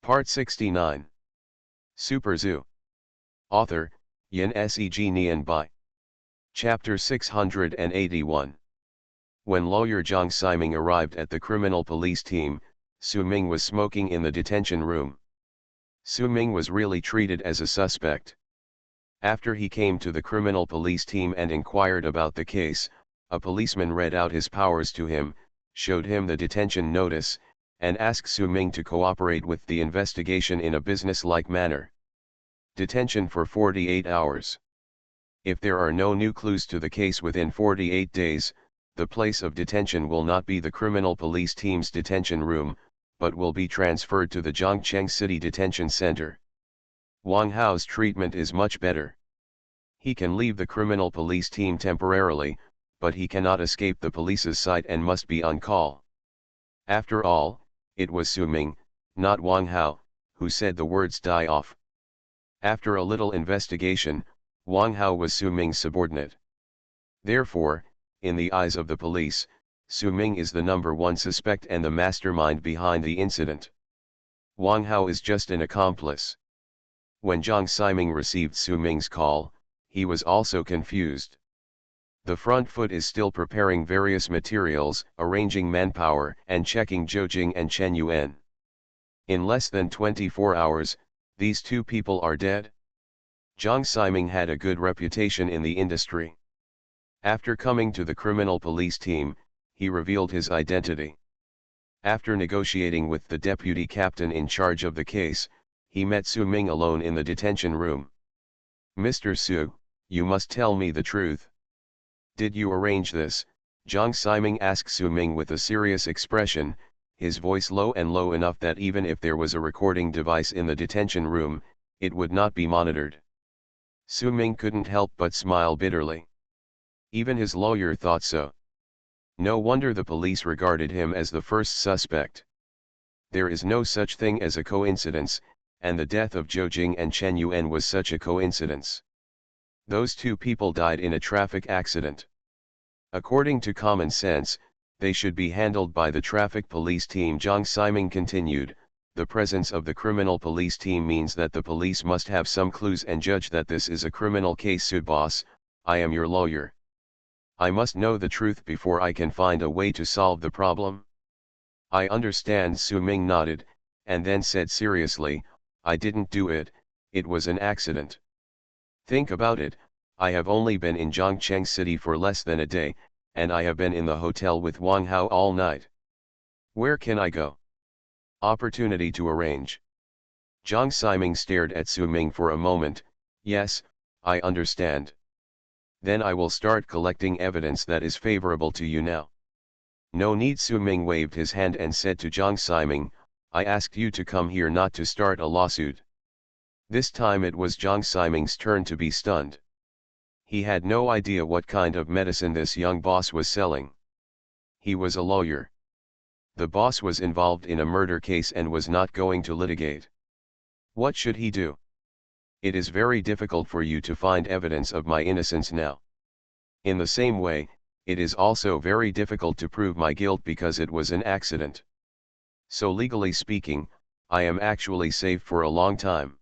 Part 69. Super Zoo. Author, Yin Seg Nian Bai. Chapter 681. When lawyer Zhang Ximing arrived at the criminal police team, Su Ming was smoking in the detention room. Su Ming was really treated as a suspect. After he came to the criminal police team and inquired about the case, a policeman read out his powers to him, showed him the detention notice, and asked Su Ming to cooperate with the investigation in a business-like manner. Detention for 48 hours. If there are no new clues to the case within 48 days, the place of detention will not be the criminal police team's detention room, but will be transferred to the Zhongcheng City Detention Center. Wang Hao's treatment is much better. He can leave the criminal police team temporarily, but he cannot escape the police's sight and must be on call. After all, it was Su Ming, not Wang Hao, who said the words "die off." After a little investigation, Wang Hao was Su Ming's subordinate. Therefore, in the eyes of the police, Su Ming is the number one suspect and the mastermind behind the incident. Wang Hao is just an accomplice. When Zhang Ximing received Su Ming's call, he was also confused. The front foot is still preparing various materials, arranging manpower, and checking Zhou Jing and Chen Yuan. In less than 24 hours, these two people are dead. Zhang Ximing had a good reputation in the industry. After coming to the criminal police team, he revealed his identity. After negotiating with the deputy captain in charge of the case, he met Su Ming alone in the detention room. "Mr. Su, you must tell me the truth. Did you arrange this?" Zhang Ximing asked Su Ming with a serious expression, his voice low and low enough that even if there was a recording device in the detention room, it would not be monitored. Su Ming couldn't help but smile bitterly. Even his lawyer thought so. No wonder the police regarded him as the first suspect. There is no such thing as a coincidence, and the death of Zhou Jing and Chen Yuan was such a coincidence. Those two people died in a traffic accident. According to common sense, they should be handled by the traffic police team. Zhang Ximing continued, "The presence of the criminal police team means that the police must have some clues and judge that this is a criminal case. Su boss, I am your lawyer. I must know the truth before I can find a way to solve the problem." "I understand." Su Ming nodded, and then said seriously, "I didn't do it, it was an accident. Think about it, I have only been in Zhongcheng City for less than a day, and I have been in the hotel with Wang Hao all night. Where can I go? Opportunity to arrange." Zhang Ximing stared at Su Ming for a moment. "Yes, I understand. Then I will start collecting evidence that is favorable to you now." "No need." Su Ming waved his hand and said to Zhang Ximing, "I asked you to come here not to start a lawsuit." This time it was Zhang Ximing's turn to be stunned. He had no idea what kind of medicine this young boss was selling. He was a lawyer. The boss was involved in a murder case and was not going to litigate. What should he do? "It is very difficult for you to find evidence of my innocence now. In the same way, it is also very difficult to prove my guilt because it was an accident. So legally speaking, I am actually safe for a long time.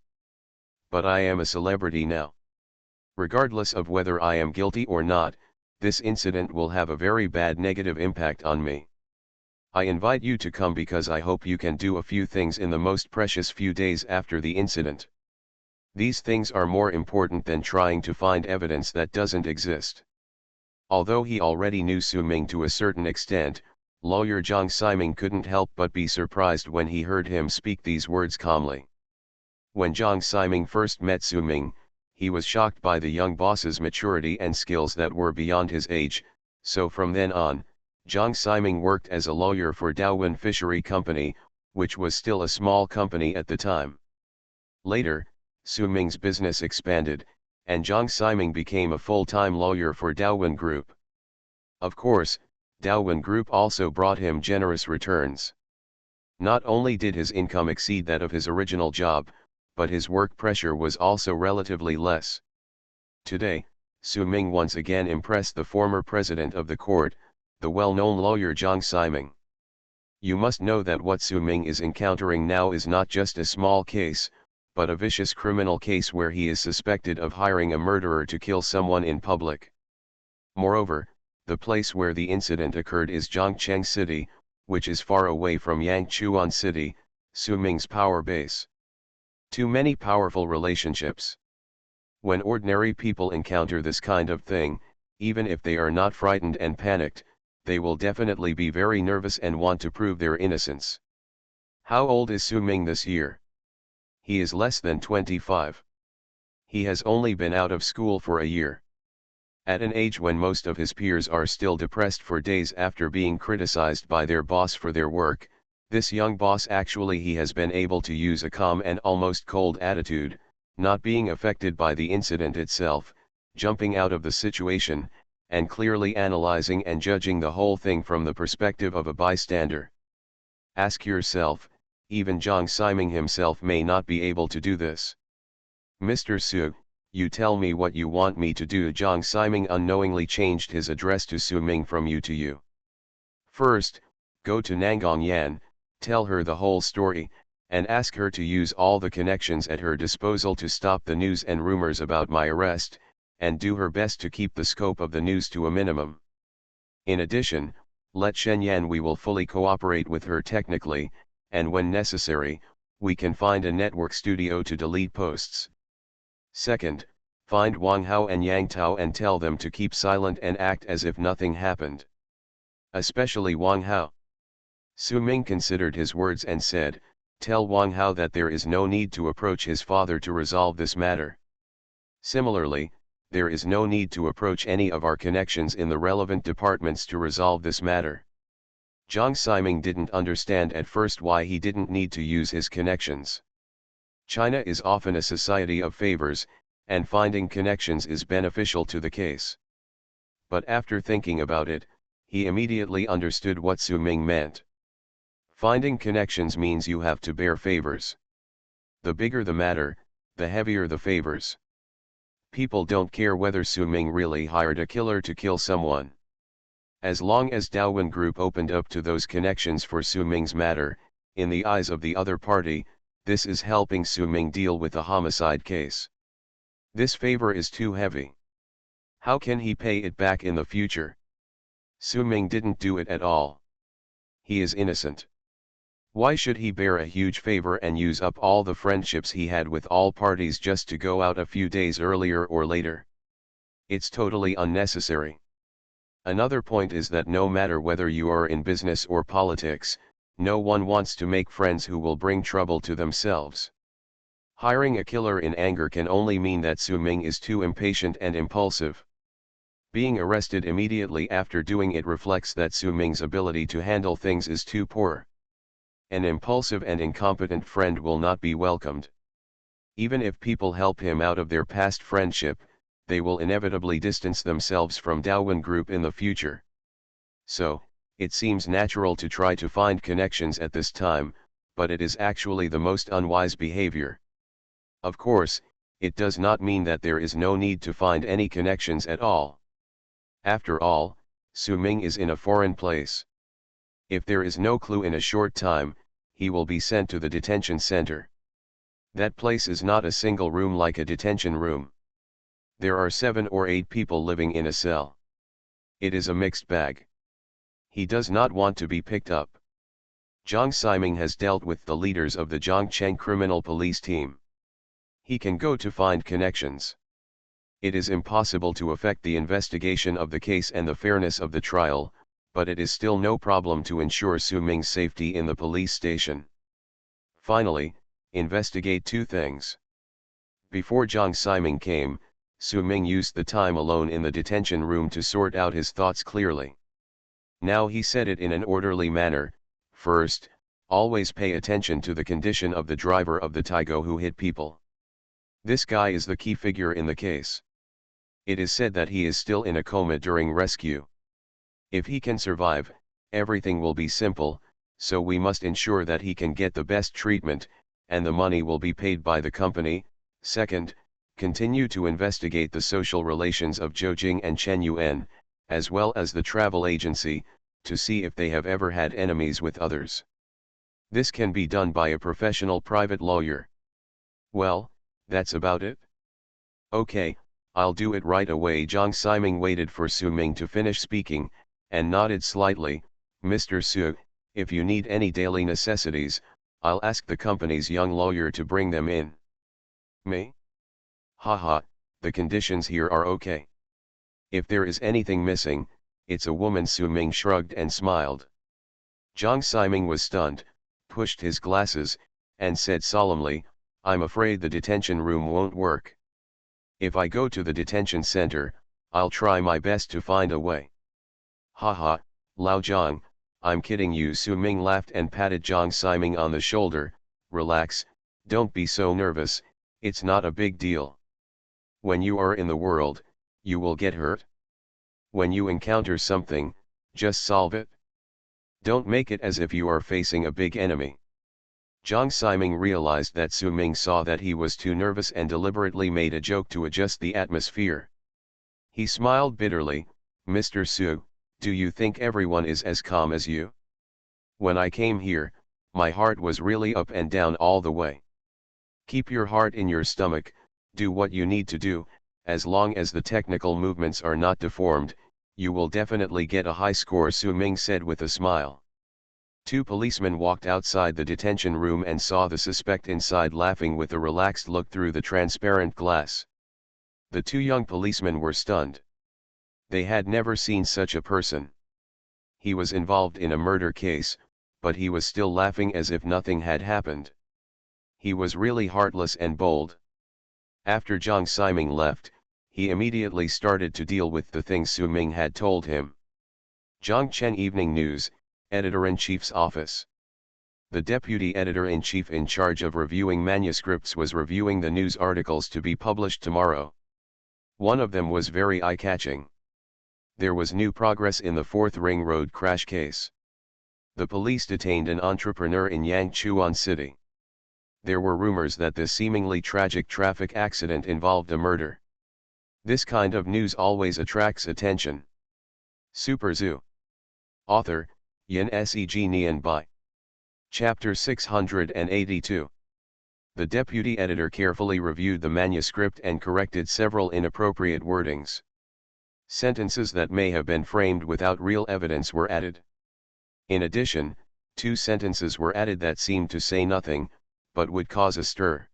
But I am a celebrity now. Regardless of whether I am guilty or not, this incident will have a very bad negative impact on me. I invite you to come because I hope you can do a few things in the most precious few days after the incident. These things are more important than trying to find evidence that doesn't exist." Although he already knew Su Ming to a certain extent, lawyer Zhang Ximing couldn't help but be surprised when he heard him speak these words calmly. When Zhang Ximing first met Su Ming, he was shocked by the young boss's maturity and skills that were beyond his age, so from then on, Zhang Ximing worked as a lawyer for Daowen Fishery Company, which was still a small company at the time. Later, Su Ming's business expanded, and Zhang Ximing became a full-time lawyer for Daowen Group. Of course, Daowen Group also brought him generous returns. Not only did his income exceed that of his original job, but his work pressure was also relatively less. Today, Su Ming once again impressed the former president of the court, the well-known lawyer Zhang Ximing. You must know that what Su Ming is encountering now is not just a small case, but a vicious criminal case where he is suspected of hiring a murderer to kill someone in public. Moreover, the place where the incident occurred is Zhongcheng City, which is far away from Yangchuan City, Su Ming's power base. Too many powerful relationships. When ordinary people encounter this kind of thing, even if they are not frightened and panicked, they will definitely be very nervous and want to prove their innocence. How old is Su Ming this year? He is less than 25. He has only been out of school for a year. At an age when most of his peers are still depressed for days after being criticized by their boss for their work, this young boss he has been able to use a calm and almost cold attitude, not being affected by the incident itself, jumping out of the situation, and clearly analyzing and judging the whole thing from the perspective of a bystander. Ask yourself, even Zhang Siming himself may not be able to do this. Mr. Su, you tell me what you want me to do. Zhang Siming unknowingly changed his address to Su Ming from you to you. First, go to Nangong Yan, tell her the whole story, and ask her to use all the connections at her disposal to stop the news and rumors about my arrest, and do her best to keep the scope of the news to a minimum. In addition, let Shenyan we will fully cooperate with her technically, and when necessary, we can find a network studio to delete posts. Second, find Wang Hao and Yang Tao and tell them to keep silent and act as if nothing happened. Especially Wang Hao. Su Ming considered his words and said, tell Wang Hao that there is no need to approach his father to resolve this matter. Similarly, there is no need to approach any of our connections in the relevant departments to resolve this matter. Zhang Siming didn't understand at first why he didn't need to use his connections. China is often a society of favors, and finding connections is beneficial to the case. But after thinking about it, he immediately understood what Su Ming meant. Finding connections means you have to bear favors. The bigger the matter, the heavier the favors. People don't care whether Su Ming really hired a killer to kill someone. As long as Daowen Group opened up to those connections for Su Ming's matter, in the eyes of the other party, this is helping Su Ming deal with the homicide case. This favor is too heavy. How can he pay it back in the future? Su Ming didn't do it at all. He is innocent. Why should he bear a huge favor and use up all the friendships he had with all parties just to go out a few days earlier or later? It's totally unnecessary. Another point is that no matter whether you are in business or politics, no one wants to make friends who will bring trouble to themselves. Hiring a killer in anger can only mean that Su Ming is too impatient and impulsive. Being arrested immediately after doing it reflects that Su Ming's ability to handle things is too poor. An impulsive and incompetent friend will not be welcomed. Even if people help him out of their past friendship, they will inevitably distance themselves from Daowen Group in the future. So, it seems natural to try to find connections at this time, but it is actually the most unwise behavior. Of course, it does not mean that there is no need to find any connections at all. After all, Su Ming is in a foreign place. If there is no clue in a short time, he will be sent to the detention center. That place is not a single room like a detention room. There are 7 or 8 people living in a cell. It is a mixed bag. He does not want to be picked up. Zhang Siming has dealt with the leaders of the Zhongcheng criminal police team. He can go to find connections. It is impossible to affect the investigation of the case and the fairness of the trial, but it is still no problem to ensure Su Ming's safety in the police station. Finally, investigate 2 things. Before Zhang Siming came, Su Ming used the time alone in the detention room to sort out his thoughts clearly. Now he said it in an orderly manner. First, always pay attention to the condition of the driver of the Taigo who hit people. This guy is the key figure in the case. It is said that he is still in a coma during rescue. If he can survive, everything will be simple, so we must ensure that he can get the best treatment, and the money will be paid by the company. Second, continue to investigate the social relations of Zhou Jing and Chen Yuan, as well as the travel agency, to see if they have ever had enemies with others. This can be done by a professional private lawyer. Well, that's about it. Okay, I'll do it right away. Jiang Ximing waited for Su Ming to finish speaking, and nodded slightly. Mr. Su, if you need any daily necessities, I'll ask the company's young lawyer to bring them in. Me? Haha, the conditions here are okay. If there is anything missing, it's a woman. Su Ming shrugged and smiled. Jiang Ximing was stunned, pushed his glasses, and said solemnly, I'm afraid the detention room won't work. If I go to the detention center, I'll try my best to find a way. Haha, Lao Jiang, I'm kidding you. Su Ming laughed and patted Jiang Ximing on the shoulder. Relax, don't be so nervous, it's not a big deal. When you are in the world, you will get hurt. When you encounter something, just solve it. Don't make it as if you are facing a big enemy. Jiang Ximing realized that Su Ming saw that he was too nervous and deliberately made a joke to adjust the atmosphere. He smiled bitterly. Mr. Su, do you think everyone is as calm as you? When I came here, my heart was really up and down all the way. Keep your heart in your stomach, do what you need to do, as long as the technical movements are not deformed, you will definitely get a high score. Su Ming said with a smile. Two policemen walked outside the detention room and saw the suspect inside laughing with a relaxed look through the transparent glass. The two young policemen were stunned. They had never seen such a person. He was involved in a murder case, but he was still laughing as if nothing had happened. He was really heartless and bold. After Jiang Ximing left, he immediately started to deal with the things Su Ming had told him. Zhongchen Evening News, Editor-in-Chief's Office. The Deputy Editor-in-Chief in charge of reviewing manuscripts was reviewing the news articles to be published tomorrow. One of them was very eye-catching. There was new progress in the 4th Ring Road crash case. The police detained an entrepreneur in Yangchuan City. There were rumors that this seemingly tragic traffic accident involved a murder. This kind of news always attracts attention. Super Zoo. Author, Yin Seg Nian Bai. Chapter 682. The deputy editor carefully reviewed the manuscript and corrected several inappropriate wordings. Sentences that may have been framed without real evidence were added. In addition, 2 sentences were added that seemed to say nothing, but would cause a stir.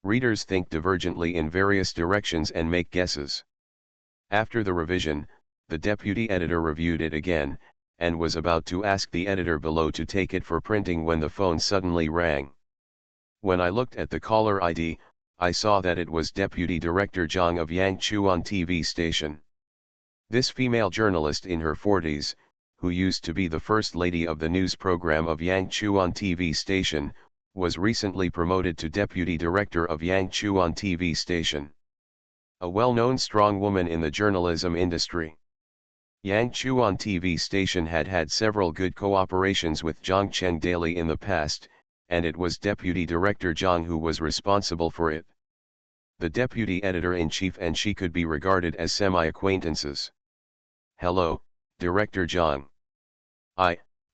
Readers think divergently in various directions and make guesses. After the revision, the deputy editor reviewed it again, and was about to ask the editor below to take it for printing when the phone suddenly rang. When I looked at the caller ID, I saw that it was Deputy Director Zhang of Yangchuan TV station. This female journalist in her 40s, who used to be the first lady of the news program of Yangchuan TV station, was recently promoted to Deputy Director of Yangchuan TV station. A well-known strong woman in the journalism industry. Yangchuan TV station had had several good cooperations with Zhongcheng Daily in the past, and it was Deputy Director Zhang who was responsible for it. The Deputy Editor-in-Chief and she could be regarded as semi-acquaintances. Hello, Director Zhang.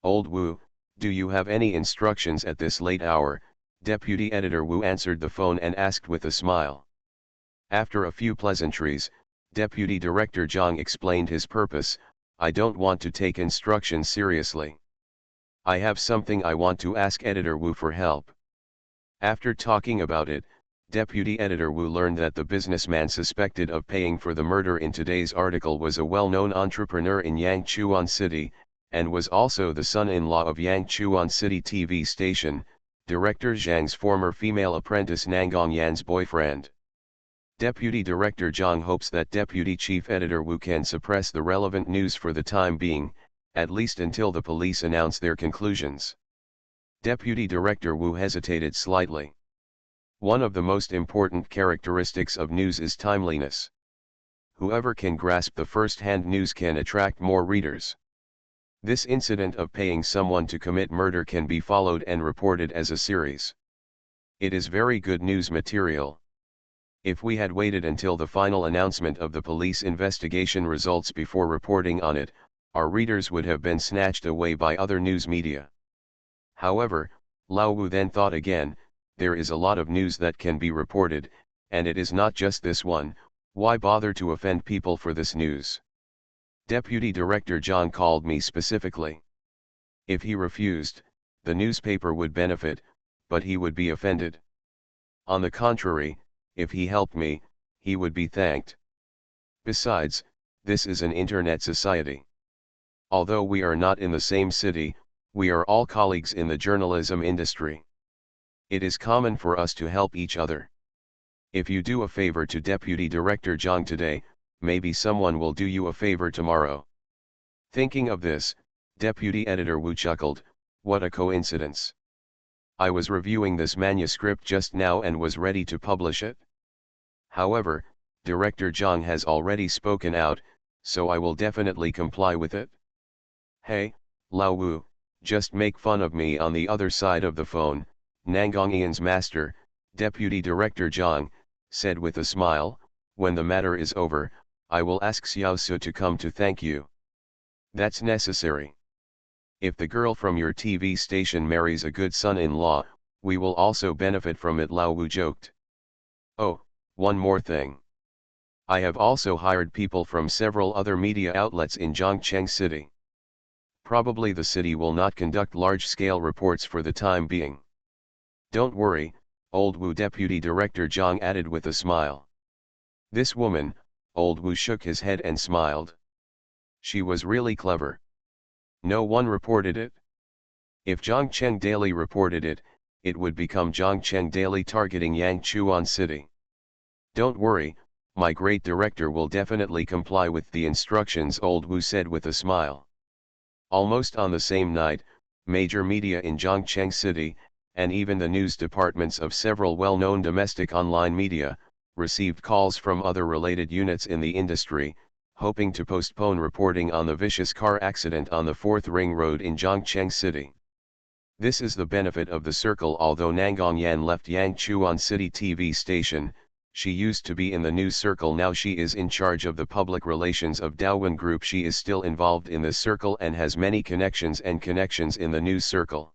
Old Wu, do you have any instructions at this late hour? Deputy Editor Wu answered the phone and asked with a smile. After a few pleasantries, Deputy Director Zhang explained his purpose. I don't want to take instructions seriously. I have something I want to ask Editor Wu for help. After talking about it, Deputy Editor Wu learned that the businessman suspected of paying for the murder in today's article was a well-known entrepreneur in Yangchuan City, and was also the son-in-law of Yangchuan City TV station, Director Zhang's former female apprentice Nangang Yan's boyfriend. Deputy Director Zhang hopes that Deputy Chief Editor Wu can suppress the relevant news for the time being, at least until the police announce their conclusions. Deputy Director Wu hesitated slightly. One of the most important characteristics of news is timeliness. Whoever can grasp the first-hand news can attract more readers. This incident of paying someone to commit murder can be followed and reported as a series. It is very good news material. If we had waited until the final announcement of the police investigation results before reporting on it, our readers would have been snatched away by other news media. However, Lao Wu then thought again, there is a lot of news that can be reported, and it is not just this one, why bother to offend people for this news? Deputy Director Zhang called me specifically. If he refused, the newspaper would benefit, but he would be offended. On the contrary, if he helped me, he would be thanked. Besides, this is an internet society. Although we are not in the same city, we are all colleagues in the journalism industry. It is common for us to help each other. If you do a favor to Deputy Director Zhang today, maybe someone will do you a favor tomorrow. Thinking of this, Deputy Editor Wu chuckled, what a coincidence. I was reviewing this manuscript just now and was ready to publish it. However, Director Zhang has already spoken out, so I will definitely comply with it. Hey, Lao Wu, just make fun of me on the other side of the phone, Nangongyian's master, Deputy Director Zhang, said with a smile, when the matter is over, I will ask Xiao Su to come to thank you. That's necessary. If the girl from your TV station marries a good son-in-law, we will also benefit from it, Lao Wu joked. Oh, one more thing. I have also hired people from several other media outlets in Zhangcheng City. Probably the city will not conduct large-scale reports for the time being. Don't worry, Old Wu, Deputy Director Zhang added with a smile. This woman, Old Wu shook his head and smiled. She was really clever. No one reported it. If Zhangcheng Daily reported it, it would become Zhangcheng Daily targeting Yangchuan City. Don't worry, my great director will definitely comply with the instructions, Old Wu said with a smile. Almost on the same night, major media in Zhangcheng City, and even the news departments of several well-known domestic online media, received calls from other related units in the industry, hoping to postpone reporting on the vicious car accident on the 4th Ring Road in Zhangcheng City. This is the benefit of the circle. Although Nangongyan left Yangchuan City TV station, she used to be in the news circle. Now she is in charge of the public relations of Daowen Group. She is still involved in this circle and has many connections in the news circle.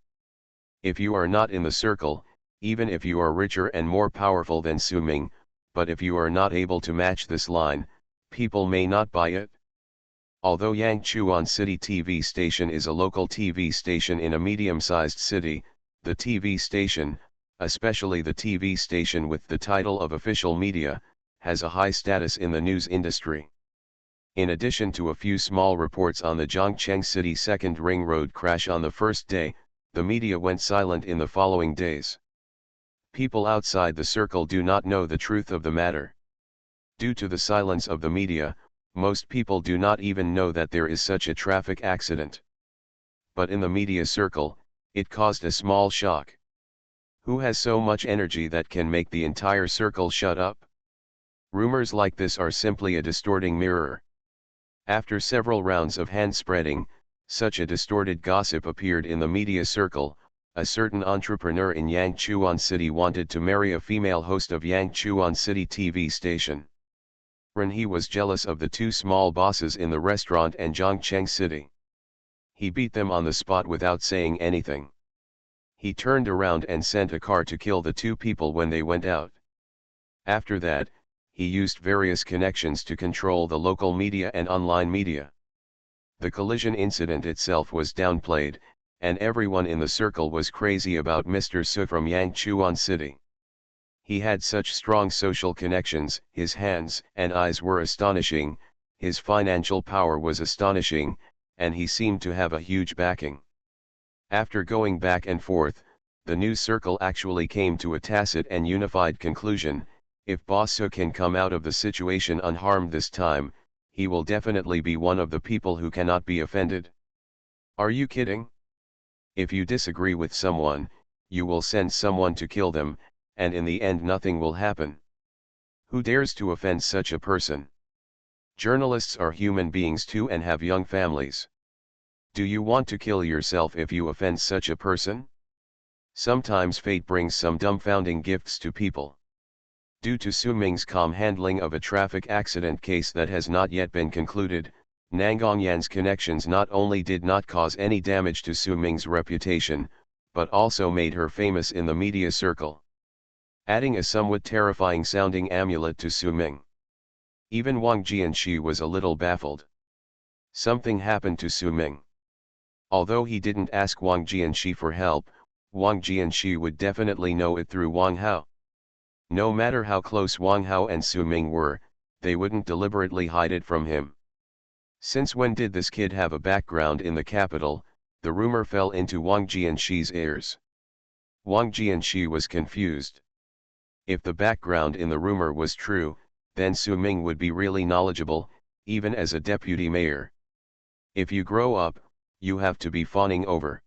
If you are not in the circle, even if you are richer and more powerful than Su Ming, but if you are not able to match this line, people may not buy it. Although Yangchuan City TV station is a local TV station in a medium-sized city, the TV station, especially the TV station with the title of official media, has a high status in the news industry. In addition to a few small reports on the Zhangcheng City 2nd Ring Road crash on the first day, the media went silent in the following days. People outside the circle do not know the truth of the matter. Due to the silence of the media, most people do not even know that there is such a traffic accident. But in the media circle, it caused a small shock. Who has so much energy that can make the entire circle shut up? Rumors like this are simply a distorting mirror. After several rounds of hand-spreading, such a distorted gossip appeared in the media circle. A certain entrepreneur in Yangchuan City wanted to marry a female host of Yangchuan City TV station. When he was jealous of the two small bosses in the restaurant and Zhangcheng City. He beat them on the spot without saying anything. He turned around and sent a car to kill the two people when they went out. After that, he used various connections to control the local media and online media. The collision incident itself was downplayed, and everyone in the circle was crazy about Mr. Su from Yangchuan City. He had such strong social connections, his hands and eyes were astonishing, his financial power was astonishing, and he seemed to have a huge backing. After going back and forth, the news circle actually came to a tacit and unified conclusion: if Boss Su can come out of the situation unharmed this time, he will definitely be one of the people who cannot be offended. Are you kidding? If you disagree with someone, you will send someone to kill them, and in the end nothing will happen. Who dares to offend such a person? Journalists are human beings too and have young families. Do you want to kill yourself if you offend such a person? Sometimes fate brings some dumbfounding gifts to people. Due to Su Ming's calm handling of a traffic accident case that has not yet been concluded, Nangongyan's connections not only did not cause any damage to Su Ming's reputation, but also made her famous in the media circle, adding a somewhat terrifying-sounding amulet to Su Ming. Even Wang Jianxi was a little baffled. Something happened to Su Ming. Although he didn't ask Wang Jianxi for help, Wang Jianxi would definitely know it through Wang Hao. No matter how close Wang Hao and Su Ming were, they wouldn't deliberately hide it from him. Since when did this kid have a background in the capital? The rumor fell into Wang Jianxi's ears. Wang Jianxi was confused. If the background in the rumor was true, then Su Ming would be really knowledgeable, even as a deputy mayor. If you grow up, you have to be fawning over.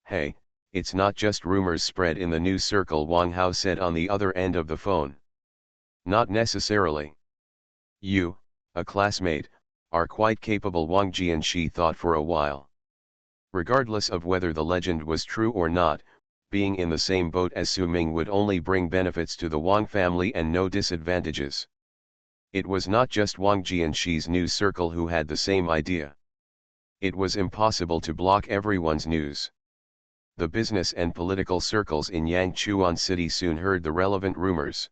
Hey, it's not just rumors spread in the news circle, Wang Hao said on the other end of the phone. Not necessarily. You, a classmate, are quite capable, Wang Jianxi thought for a while. Regardless of whether the legend was true or not, being in the same boat as Su Ming would only bring benefits to the Wang family and no disadvantages. It was not just Wang Jianxi's news circle who had the same idea. It was impossible to block everyone's news. The business and political circles in Yangchuan City soon heard the relevant rumors.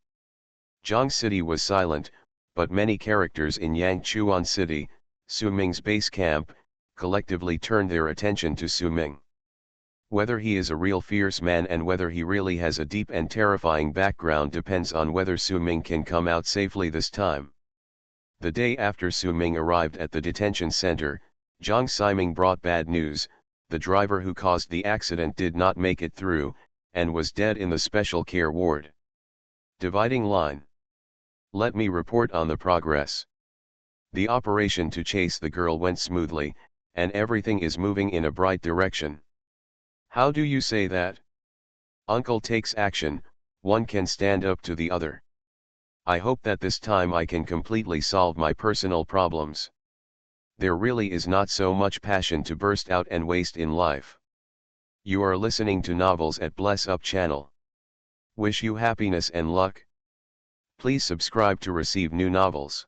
Jiang City was silent, but many characters in Yangchuan City, Su Ming's base camp, collectively turned their attention to Su Ming. Whether he is a real fierce man and whether he really has a deep and terrifying background depends on whether Su Ming can come out safely this time. The day after Su Ming arrived at the detention center, Jiang Ximing brought bad news. The driver who caused the accident did not make it through, and was dead in the special care ward. Dividing line. Let me report on the progress. The operation to chase the girl went smoothly, and everything is moving in a bright direction. How do you say that? Uncle takes action, one can stand up to the other. I hope that this time I can completely solve my personal problems. There really is not so much passion to burst out and waste in life. You are listening to Novels at Bless Up channel. Wish you happiness and luck. Please subscribe to receive new novels.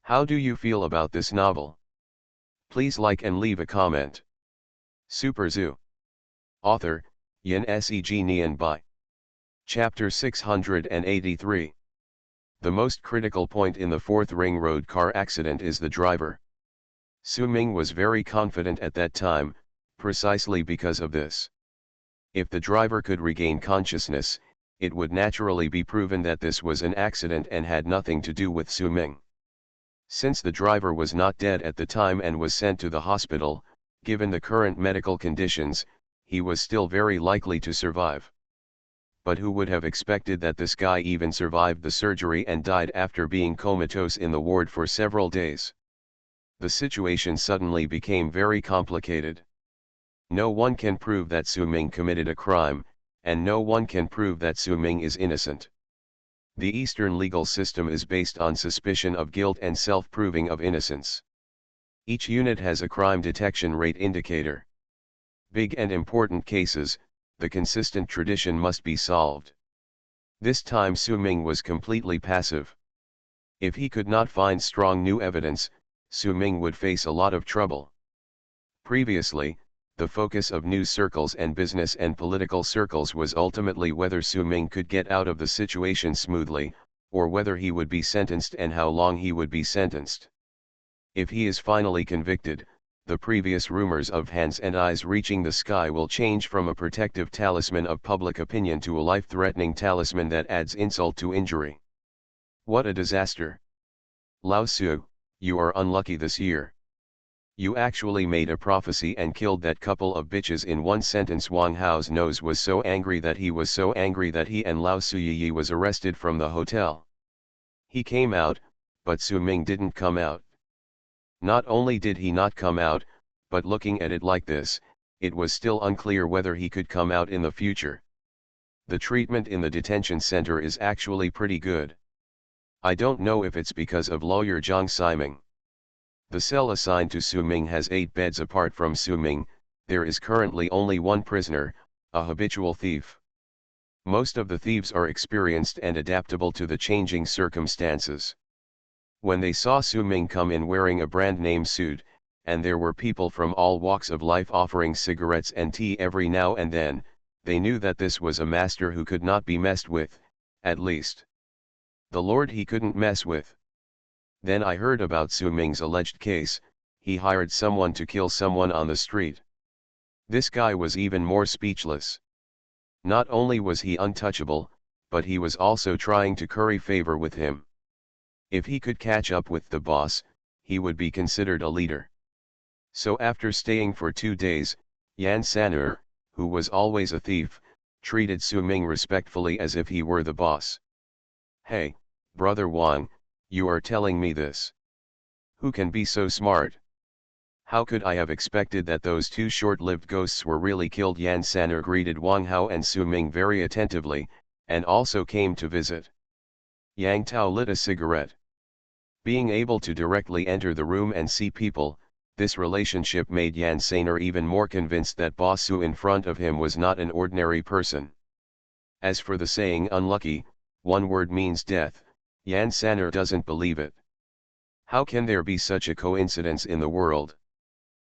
How do you feel about this novel? Please like and leave a comment. Super Zoo. Author, Yin Seg Nian Bai. Chapter 683. The most critical point in the Fourth Ring Road car accident is the driver. Su Ming was very confident at that time, precisely because of this. If the driver could regain consciousness, it would naturally be proven that this was an accident and had nothing to do with Su Ming. Since the driver was not dead at the time and was sent to the hospital, given the current medical conditions, he was still very likely to survive. But who would have expected that this guy even survived the surgery and died after being comatose in the ward for several days? The situation suddenly became very complicated. No one can prove that Su Ming committed a crime, and no one can prove that Su Ming is innocent. The Eastern legal system is based on suspicion of guilt and self-proving of innocence. Each unit has a crime detection rate indicator. Big and important cases, the consistent tradition must be solved. This time Su Ming was completely passive. If he could not find strong new evidence, Su Ming would face a lot of trouble. Previously, the focus of news circles and business and political circles was ultimately whether Su Ming could get out of the situation smoothly, or whether he would be sentenced and how long he would be sentenced. If he is finally convicted, the previous rumors of hands and eyes reaching the sky will change from a protective talisman of public opinion to a life-threatening talisman that adds insult to injury. What a disaster! Lao Su, you are unlucky this year. You actually made a prophecy and killed that couple of bitches in one sentence. Wang Hao's nose was so angry that he and Lao Suyi was arrested from the hotel. He came out, but Su Ming didn't come out. Not only did he not come out, but looking at it like this, it was still unclear whether he could come out in the future. The treatment in the detention center is actually pretty good. I don't know if it's because of lawyer Jiang Ximing. The cell assigned to Su Ming has 8 beds. Apart from Su Ming, there is currently only one prisoner, a habitual thief. Most of the thieves are experienced and adaptable to the changing circumstances. When they saw Su Ming come in wearing a brand name suit, and there were people from all walks of life offering cigarettes and tea every now and then, they knew that this was a master who could not be messed with, at least. The Lord he couldn't mess with. Then I heard about Su Ming's alleged case. He hired someone to kill someone on the street. This guy was even more speechless. Not only was he untouchable, but he was also trying to curry favor with him. If he could catch up with the boss, he would be considered a leader. So after staying for 2 days, Yan Sanur, who was always a thief, treated Su Ming respectfully as if he were the boss. "Hey, Brother Wang, you are telling me this? Who can be so smart? How could I have expected that those 2 short-lived ghosts were really killed?" Yan Sanur greeted Wang Hao and Su Ming very attentively, and also came to visit. Yang Tao lit a cigarette. Being able to directly enter the room and see people, this relationship made Yan Sanur even more convinced that Boss Su in front of him was not an ordinary person. As for the saying unlucky, one word means death, Yan Sanur doesn't believe it. How can there be such a coincidence in the world?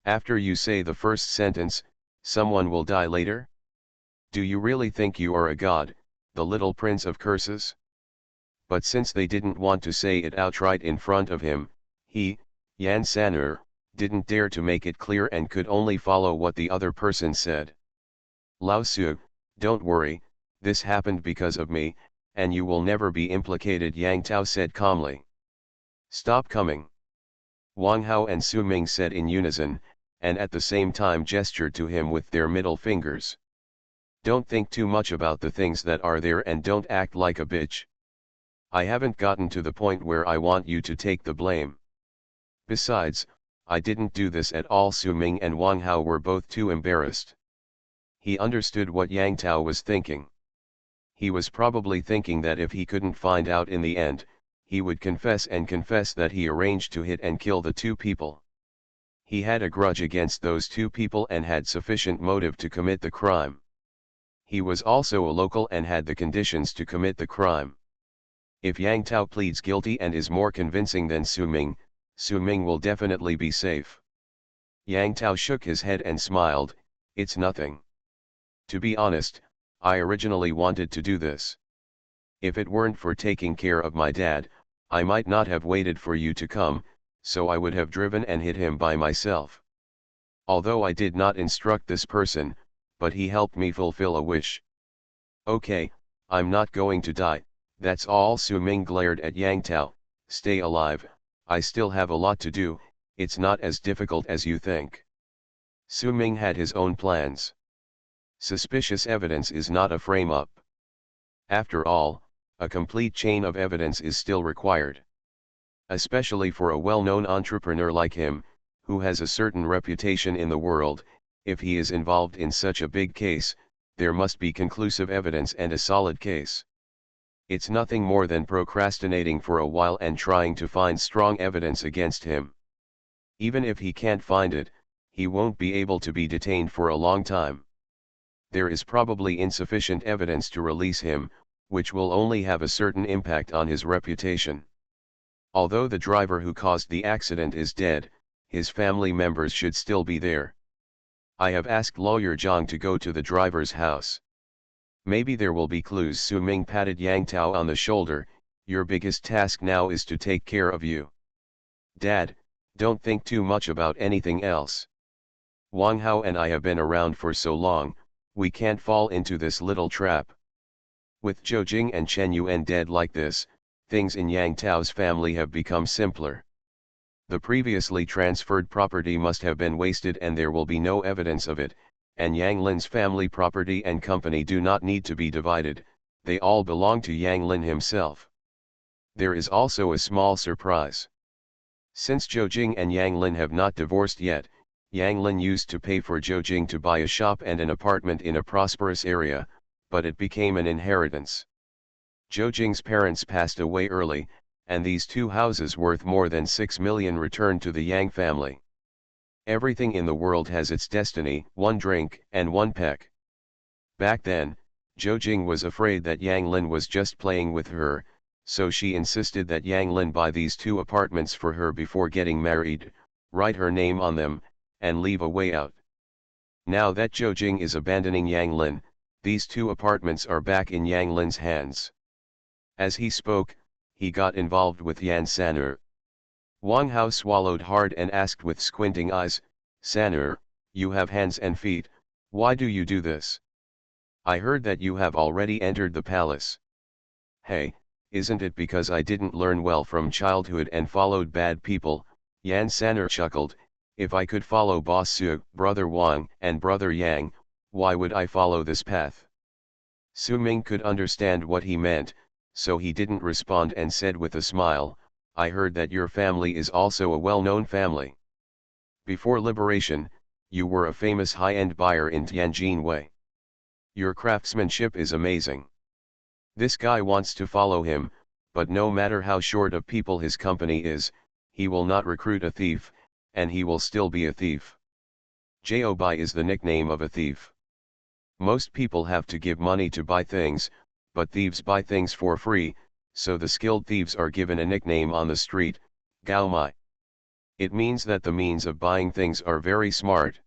After you say the first sentence, someone will die later? Do you really think you are a god, the little prince of curses? But since they didn't want to say it outright in front of him, he, Yan Sanur, didn't dare to make it clear and could only follow what the other person said. "Lao Su, don't worry, this happened because of me, and you will never be implicated," Yang Tao said calmly. "Stop coming," Wang Hao and Su Ming said in unison, and at the same time gestured to him with their middle fingers. "Don't think too much about the things that are there and don't act like a bitch. I haven't gotten to the point where I want you to take the blame. Besides, I didn't do this at all." Su Ming and Wang Hao were both too embarrassed. He understood what Yang Tao was thinking. He was probably thinking that if he couldn't find out in the end, he would confess that he arranged to hit and kill the 2 people. He had a grudge against those 2 people and had sufficient motive to commit the crime. He was also a local and had the conditions to commit the crime. If Yang Tao pleads guilty and is more convincing than Su Ming will definitely be safe. Yang Tao shook his head and smiled. "It's nothing. To be honest, I originally wanted to do this. If it weren't for taking care of my dad, I might not have waited for you to come, so I would have driven and hit him by myself. Although I did not instruct this person, but he helped me fulfill a wish. Okay, I'm not going to die, that's all." Su Ming glared at Yang Tao. "Stay alive, I still have a lot to do, it's not as difficult as you think." Su Ming had his own plans. Suspicious evidence is not a frame-up. After all, a complete chain of evidence is still required. Especially for a well-known entrepreneur like him, who has a certain reputation in the world. If he is involved in such a big case, there must be conclusive evidence and a solid case. It's nothing more than procrastinating for a while and trying to find strong evidence against him. Even if he can't find it, he won't be able to be detained for a long time. There is probably insufficient evidence to release him, which will only have a certain impact on his reputation. Although the driver who caused the accident is dead, his family members should still be there. I have asked lawyer Zhang to go to the driver's house. Maybe there will be clues." Su Ming patted Yang Tao on the shoulder. "Your biggest task now is to take care of you. Dad, don't think too much about anything else. Wang Hao and I have been around for so long, we can't fall into this little trap. With Zhou Jing and Chen Yuan dead like this, things in Yang Tao's family have become simpler. The previously transferred property must have been wasted and there will be no evidence of it, and Yang Lin's family property and company do not need to be divided, they all belong to Yang Lin himself. There is also a small surprise. Since Zhou Jing and Yang Lin have not divorced yet, Yang Lin used to pay for Zhou Jing to buy a shop and an apartment in a prosperous area, but it became an inheritance. Zhou Jing's parents passed away early, and these 2 houses worth more than 6 million returned to the Yang family. Everything in the world has its destiny, one drink and one peck. Back then, Zhou Jing was afraid that Yang Lin was just playing with her, so she insisted that Yang Lin buy these 2 apartments for her before getting married, write her name on them, and leave a way out. Now that Zhou Jing is abandoning Yang Lin, these 2 apartments are back in Yang Lin's hands. As he spoke, he got involved with Yan San'er. Wang Hao swallowed hard and asked with squinting eyes, "San'er, you have hands and feet, why do you do this? I heard that you have already entered the palace." "Hey, isn't it because I didn't learn well from childhood and followed bad people?" Yan San'er chuckled. "If I could follow Boss Su, Brother Wang, and Brother Yang, why would I follow this path?" Su Ming could understand what he meant, so he didn't respond and said with a smile, "I heard that your family is also a well-known family. Before liberation, you were a famous high-end buyer in Tianjin Wei. Your craftsmanship is amazing. This guy wants to follow him, but no matter how short of people his company is, he will not recruit a thief, and he will still be a thief. Jao Bai is the nickname of a thief. Most people have to give money to buy things, but thieves buy things for free, so the skilled thieves are given a nickname on the street, Gao Mai. It means that the means of buying things are very smart."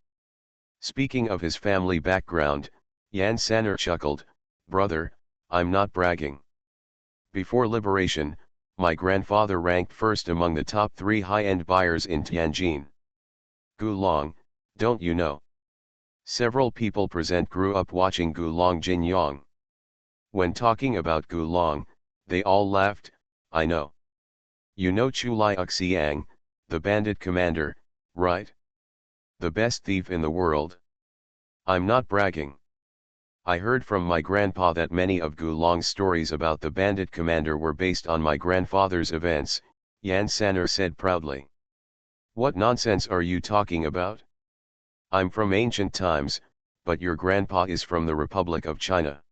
Speaking of his family background, Yan San'er chuckled, "Brother, I'm not bragging. Before liberation, my grandfather ranked first among the top 3 high-end buyers in Tianjin. Gulong, don't you know?" Several people present grew up watching Gulong Jinyang. When talking about Gulong, they all laughed. "I know. You know Chu Liuxiang, the bandit commander, right? The best thief in the world. I'm not bragging. I heard from my grandpa that many of Gulong's stories about the bandit commander were based on my grandfather's events," Yan San'er said proudly. "What nonsense are you talking about? I'm from ancient times, but your grandpa is from the Republic of China."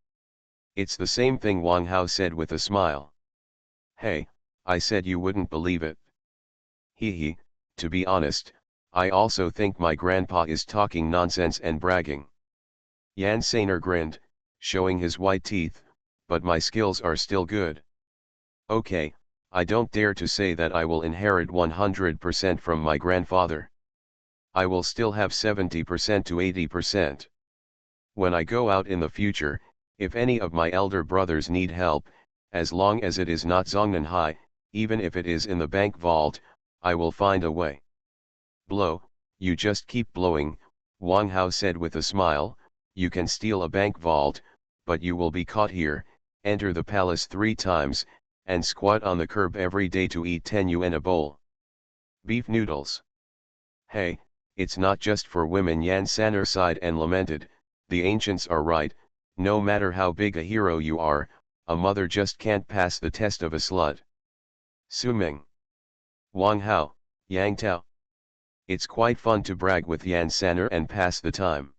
"It's the same thing," Wang Hao said with a smile. "Hey, I said you wouldn't believe it." "Hee, to be honest, I also think my grandpa is talking nonsense and bragging." Yan San'er grinned, showing his white teeth, "But my skills are still good. Okay, I don't dare to say that I will inherit 100% from my grandfather. I will still have 70% to 80%. When I go out in the future, if any of my elder brothers need help, as long as it is not Zongnanhai, even if it is in the bank vault, I will find a way." "Blow, you just keep blowing," Wang Hao said with a smile. "You can steal a bank vault, but you will be caught here, enter the palace 3 times, and squat on the curb every day to eat 10 yuan a bowl. Beef noodles. Hey, it's not just for women." Yan San'er sighed and lamented, "The ancients are right, no matter how big a hero you are, a mother just can't pass the test of a slut." Su Ming, Wang Hao, Yang Tao. It's quite fun to brag with Yan San'er and pass the time.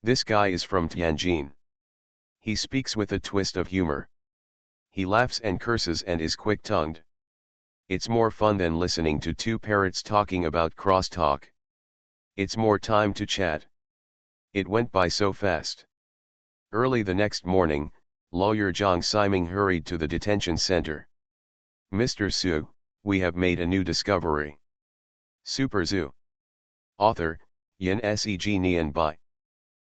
This guy is from Tianjin. He speaks with a twist of humor. He laughs and curses and is quick-tongued. It's more fun than listening to 2 parrots talking about crosstalk. It's more time to chat. It went by so fast. Early the next morning, lawyer Zhang Siming hurried to the detention center. "Mr. Su, we have made a new discovery." Super Zoo. Author, Yin Seg Nian Bai.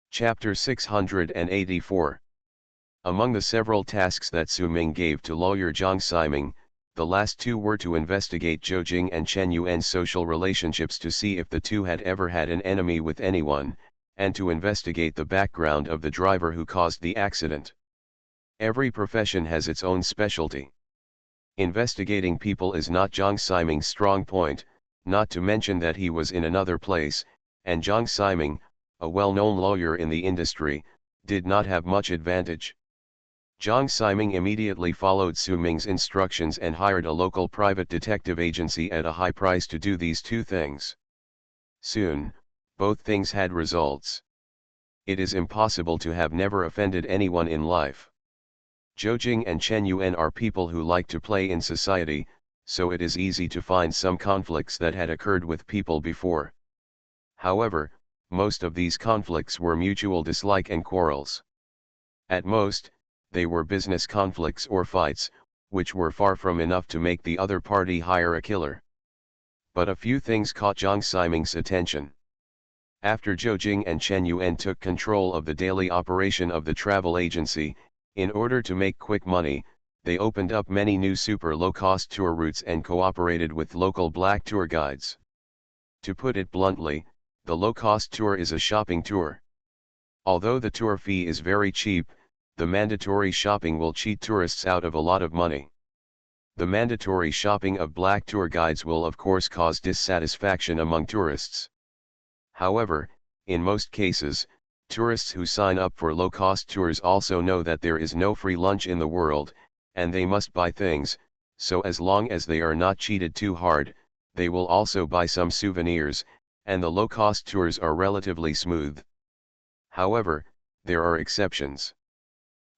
Chapter 684. Among the several tasks that Su Ming gave to lawyer Zhang Siming, the last 2 were to investigate Zhou Jing and Chen Yuan's social relationships to see if the 2 had ever had an enemy with anyone, and to investigate the background of the driver who caused the accident. Every profession has its own specialty. Investigating people is not Zhang Siming's strong point, not to mention that he was in another place, and Zhang Siming, a well-known lawyer in the industry, did not have much advantage. Zhang Siming immediately followed Su Ming's instructions and hired a local private detective agency at a high price to do these 2 things. Soon, both things had results. It is impossible to have never offended anyone in life. Zhou Jing and Chen Yuan are people who like to play in society, so it is easy to find some conflicts that had occurred with people before. However, most of these conflicts were mutual dislike and quarrels. At most, they were business conflicts or fights, which were far from enough to make the other party hire a killer. But a few things caught Jiang Ximing's attention. After Zhou Jing and Chen Yuan took control of the daily operation of the travel agency, in order to make quick money, they opened up many new super low-cost tour routes and cooperated with local black tour guides. To put it bluntly, the low-cost tour is a shopping tour. Although the tour fee is very cheap, the mandatory shopping will cheat tourists out of a lot of money. The mandatory shopping of black tour guides will of course cause dissatisfaction among tourists. However, in most cases, tourists who sign up for low-cost tours also know that there is no free lunch in the world, and they must buy things, so as long as they are not cheated too hard, they will also buy some souvenirs, and the low-cost tours are relatively smooth. However, there are exceptions.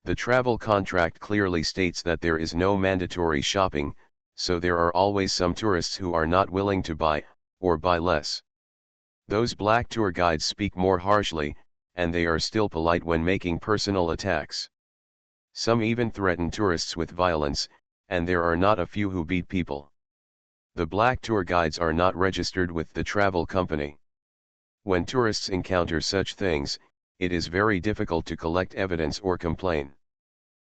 The travel contract clearly states that there is no mandatory shopping, so there are always some tourists who are not willing to buy, or buy less. Those black tour guides speak more harshly, and they are still polite when making personal attacks. Some even threaten tourists with violence, and there are not a few who beat people. The black tour guides are not registered with the travel company. When tourists encounter such things, it is very difficult to collect evidence or complain.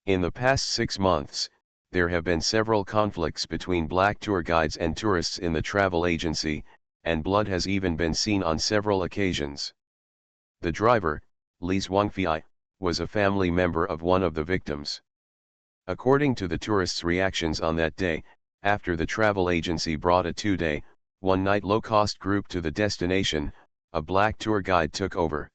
In the past 6 months, there have been several conflicts between black tour guides and tourists in the travel agency, and blood has even been seen on several occasions. The driver, Li Zhuangfei, was a family member of one of the victims. According to the tourists' reactions on that day, after the travel agency brought a 2-day, 1-night low-cost group to the destination, a black tour guide took over.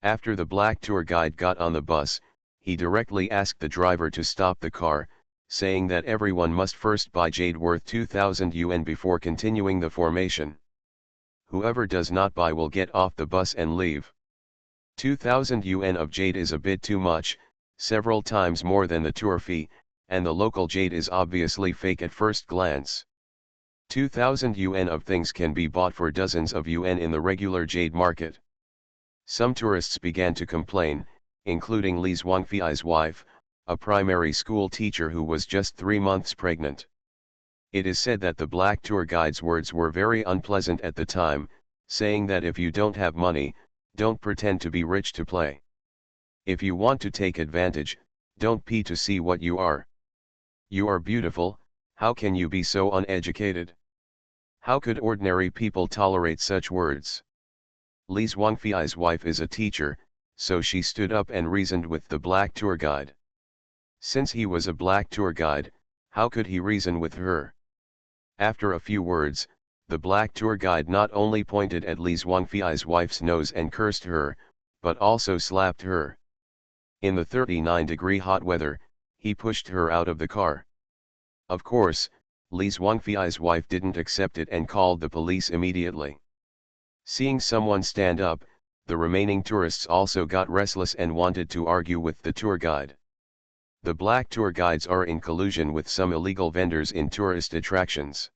After the black tour guide got on the bus, he directly asked the driver to stop the car, saying that everyone must first buy jade worth 2,000 yuan before continuing the formation. Whoever does not buy will get off the bus and leave. 2,000 yuan of jade is a bit too much, several times more than the tour fee, and the local jade is obviously fake at first glance. 2,000 yuan of things can be bought for dozens of yuan in the regular jade market. Some tourists began to complain, including Li Zhuangfei's wife, a primary school teacher who was just 3 months pregnant. It is said that the black tour guide's words were very unpleasant at the time, saying that if you don't have money, don't pretend to be rich to play. If you want to take advantage, don't pay to see what you are. You are beautiful, how can you be so uneducated? How could ordinary people tolerate such words? Li Zhuangfei's wife is a teacher, so she stood up and reasoned with the black tour guide. Since he was a black tour guide, how could he reason with her? After a few words, the black tour guide not only pointed at Li Zhuangfei's wife's nose and cursed her, but also slapped her. In the 39-degree hot weather, he pushed her out of the car. Of course, Li Zhuangfei's wife didn't accept it and called the police immediately. Seeing someone stand up, the remaining tourists also got restless and wanted to argue with the tour guide. The black tour guides are in collusion with some illegal vendors in tourist attractions.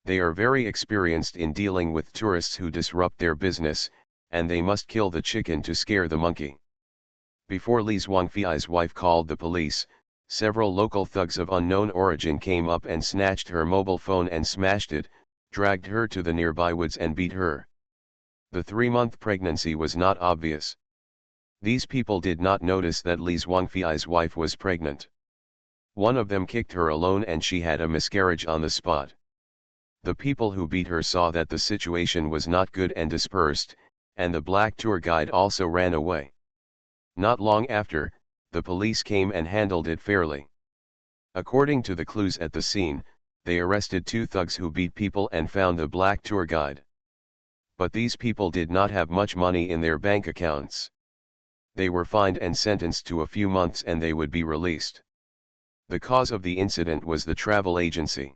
They are very experienced in dealing with tourists who disrupt their business, and they must kill the chicken to scare the monkey. Before Li Zhuangfei's wife called the police, several local thugs of unknown origin came up and snatched her mobile phone and smashed it, dragged her to the nearby woods and beat her. The 3-month pregnancy was not obvious. These people did not notice that Li Zhuangfei's wife was pregnant. One of them kicked her alone and she had a miscarriage on the spot. The people who beat her saw that the situation was not good and dispersed, and the black tour guide also ran away. Not long after, the police came and handled it fairly. According to the clues at the scene, they arrested 2 thugs who beat people and found the black tour guide. But these people did not have much money in their bank accounts. They were fined and sentenced to a few months and they would be released. The cause of the incident was the travel agency.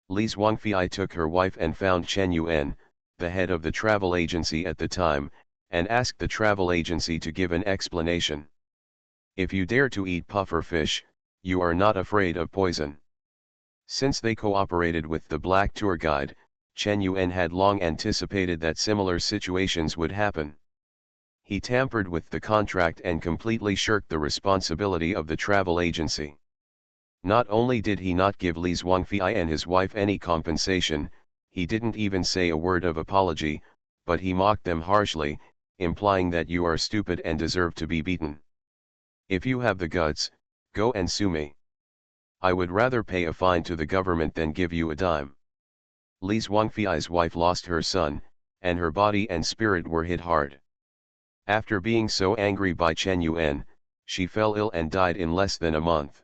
Li Zhuangfei took her wife and found Chen Yuan, the head of the travel agency at the time, and asked the travel agency to give an explanation. If you dare to eat puffer fish, you are not afraid of poison. Since they cooperated with the black tour guide, Chen Yuan had long anticipated that similar situations would happen. He tampered with the contract and completely shirked the responsibility of the travel agency. Not only did he not give Li Zhuangfei and his wife any compensation, he didn't even say a word of apology, but he mocked them harshly, implying that you are stupid and deserve to be beaten. If you have the guts, go and sue me. I would rather pay a fine to the government than give you a dime. Li Zhuangfei's wife lost her son, and her body and spirit were hit hard. After being so angry by Chen Yuan, she fell ill and died in less than a month.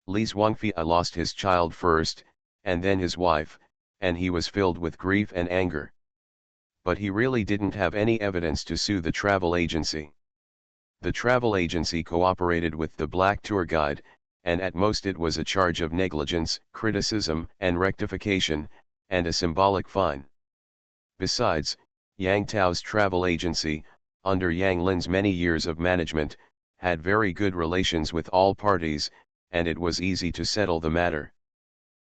Li Zhuangfei lost his child first, and then his wife, and he was filled with grief and anger. But he really didn't have any evidence to sue the travel agency. The travel agency cooperated with the black tour guide, and at most it was a charge of negligence, criticism, and rectification, and a symbolic fine. Besides, Yang Tao's travel agency, under Yang Lin's many years of management, had very good relations with all parties, and it was easy to settle the matter.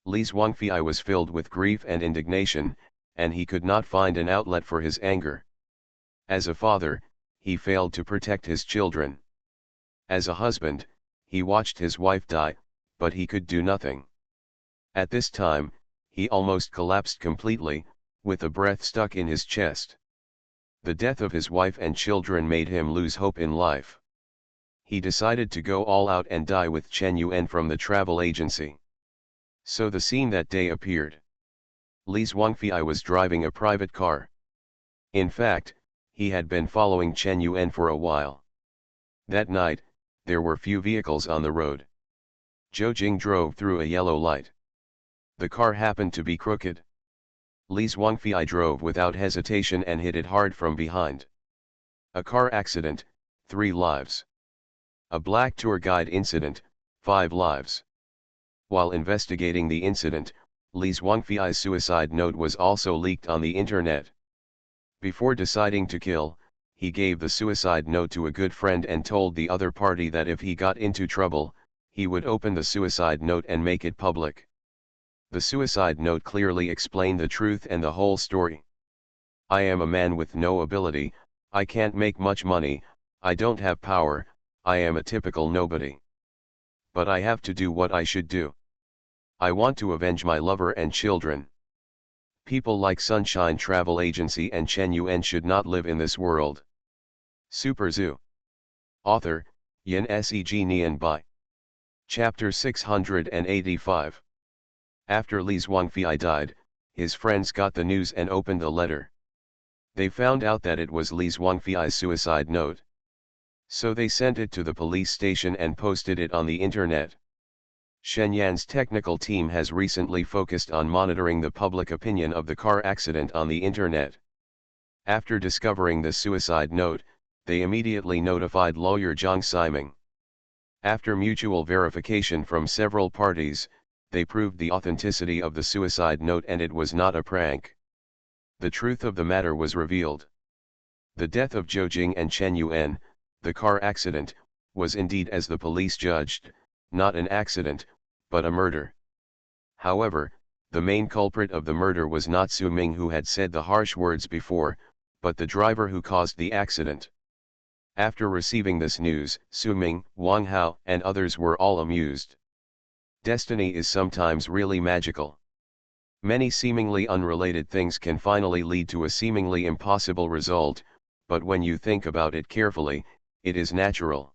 Li Zhuangfei was filled with grief and indignation, and he could not find an outlet for his anger. As a father, he failed to protect his children. As a husband, he watched his wife die, but he could do nothing. At this time, he almost collapsed completely, with a breath stuck in his chest. The death of his wife and children made him lose hope in life. He decided to go all out and die with Chen Yuan from the travel agency. So the scene that day appeared. Li Zhuangfei was driving a private car. In fact, he had been following Chen Yuan for a while. That night, there were few vehicles on the road. Zhou Jing drove through a yellow light. The car happened to be crooked. Li Zhuangfei drove without hesitation and hit it hard from behind. A car accident, 3 lives. A black tour guide incident, 5 lives. While investigating the incident, Li Zhuangfei's suicide note was also leaked on the internet. Before deciding to kill, he gave the suicide note to a good friend and told the other party that if he got into trouble, he would open the suicide note and make it public. The suicide note clearly explained the truth and the whole story. I am a man with no ability, I can't make much money, I don't have power, I am a typical nobody. But I have to do what I should do. I want to avenge my lover and children. People like Sunshine Travel Agency and Chen Yuan should not live in this world. Super Zoo. Author, Yin Seg Nian Bai. Chapter 685. After Li Zhuangfei died, his friends got the news and opened the letter. They found out that it was Li Zhuangfei's suicide note. So they sent it to the police station and posted it on the internet. Shenyang's technical team has recently focused on monitoring the public opinion of the car accident on the internet. After discovering the suicide note, they immediately notified lawyer Zhang Siming. After mutual verification from several parties, they proved the authenticity of the suicide note and it was not a prank. The truth of the matter was revealed. The death of Zhou Jing and Chen Yuan, the car accident, was indeed as the police judged, not an accident, but a murder. However, the main culprit of the murder was not Su Ming who had said the harsh words before, but the driver who caused the accident. After receiving this news, Su Ming, Wang Hao, and others were all amused. Destiny is sometimes really magical. Many seemingly unrelated things can finally lead to a seemingly impossible result, but when you think about it carefully, it is natural.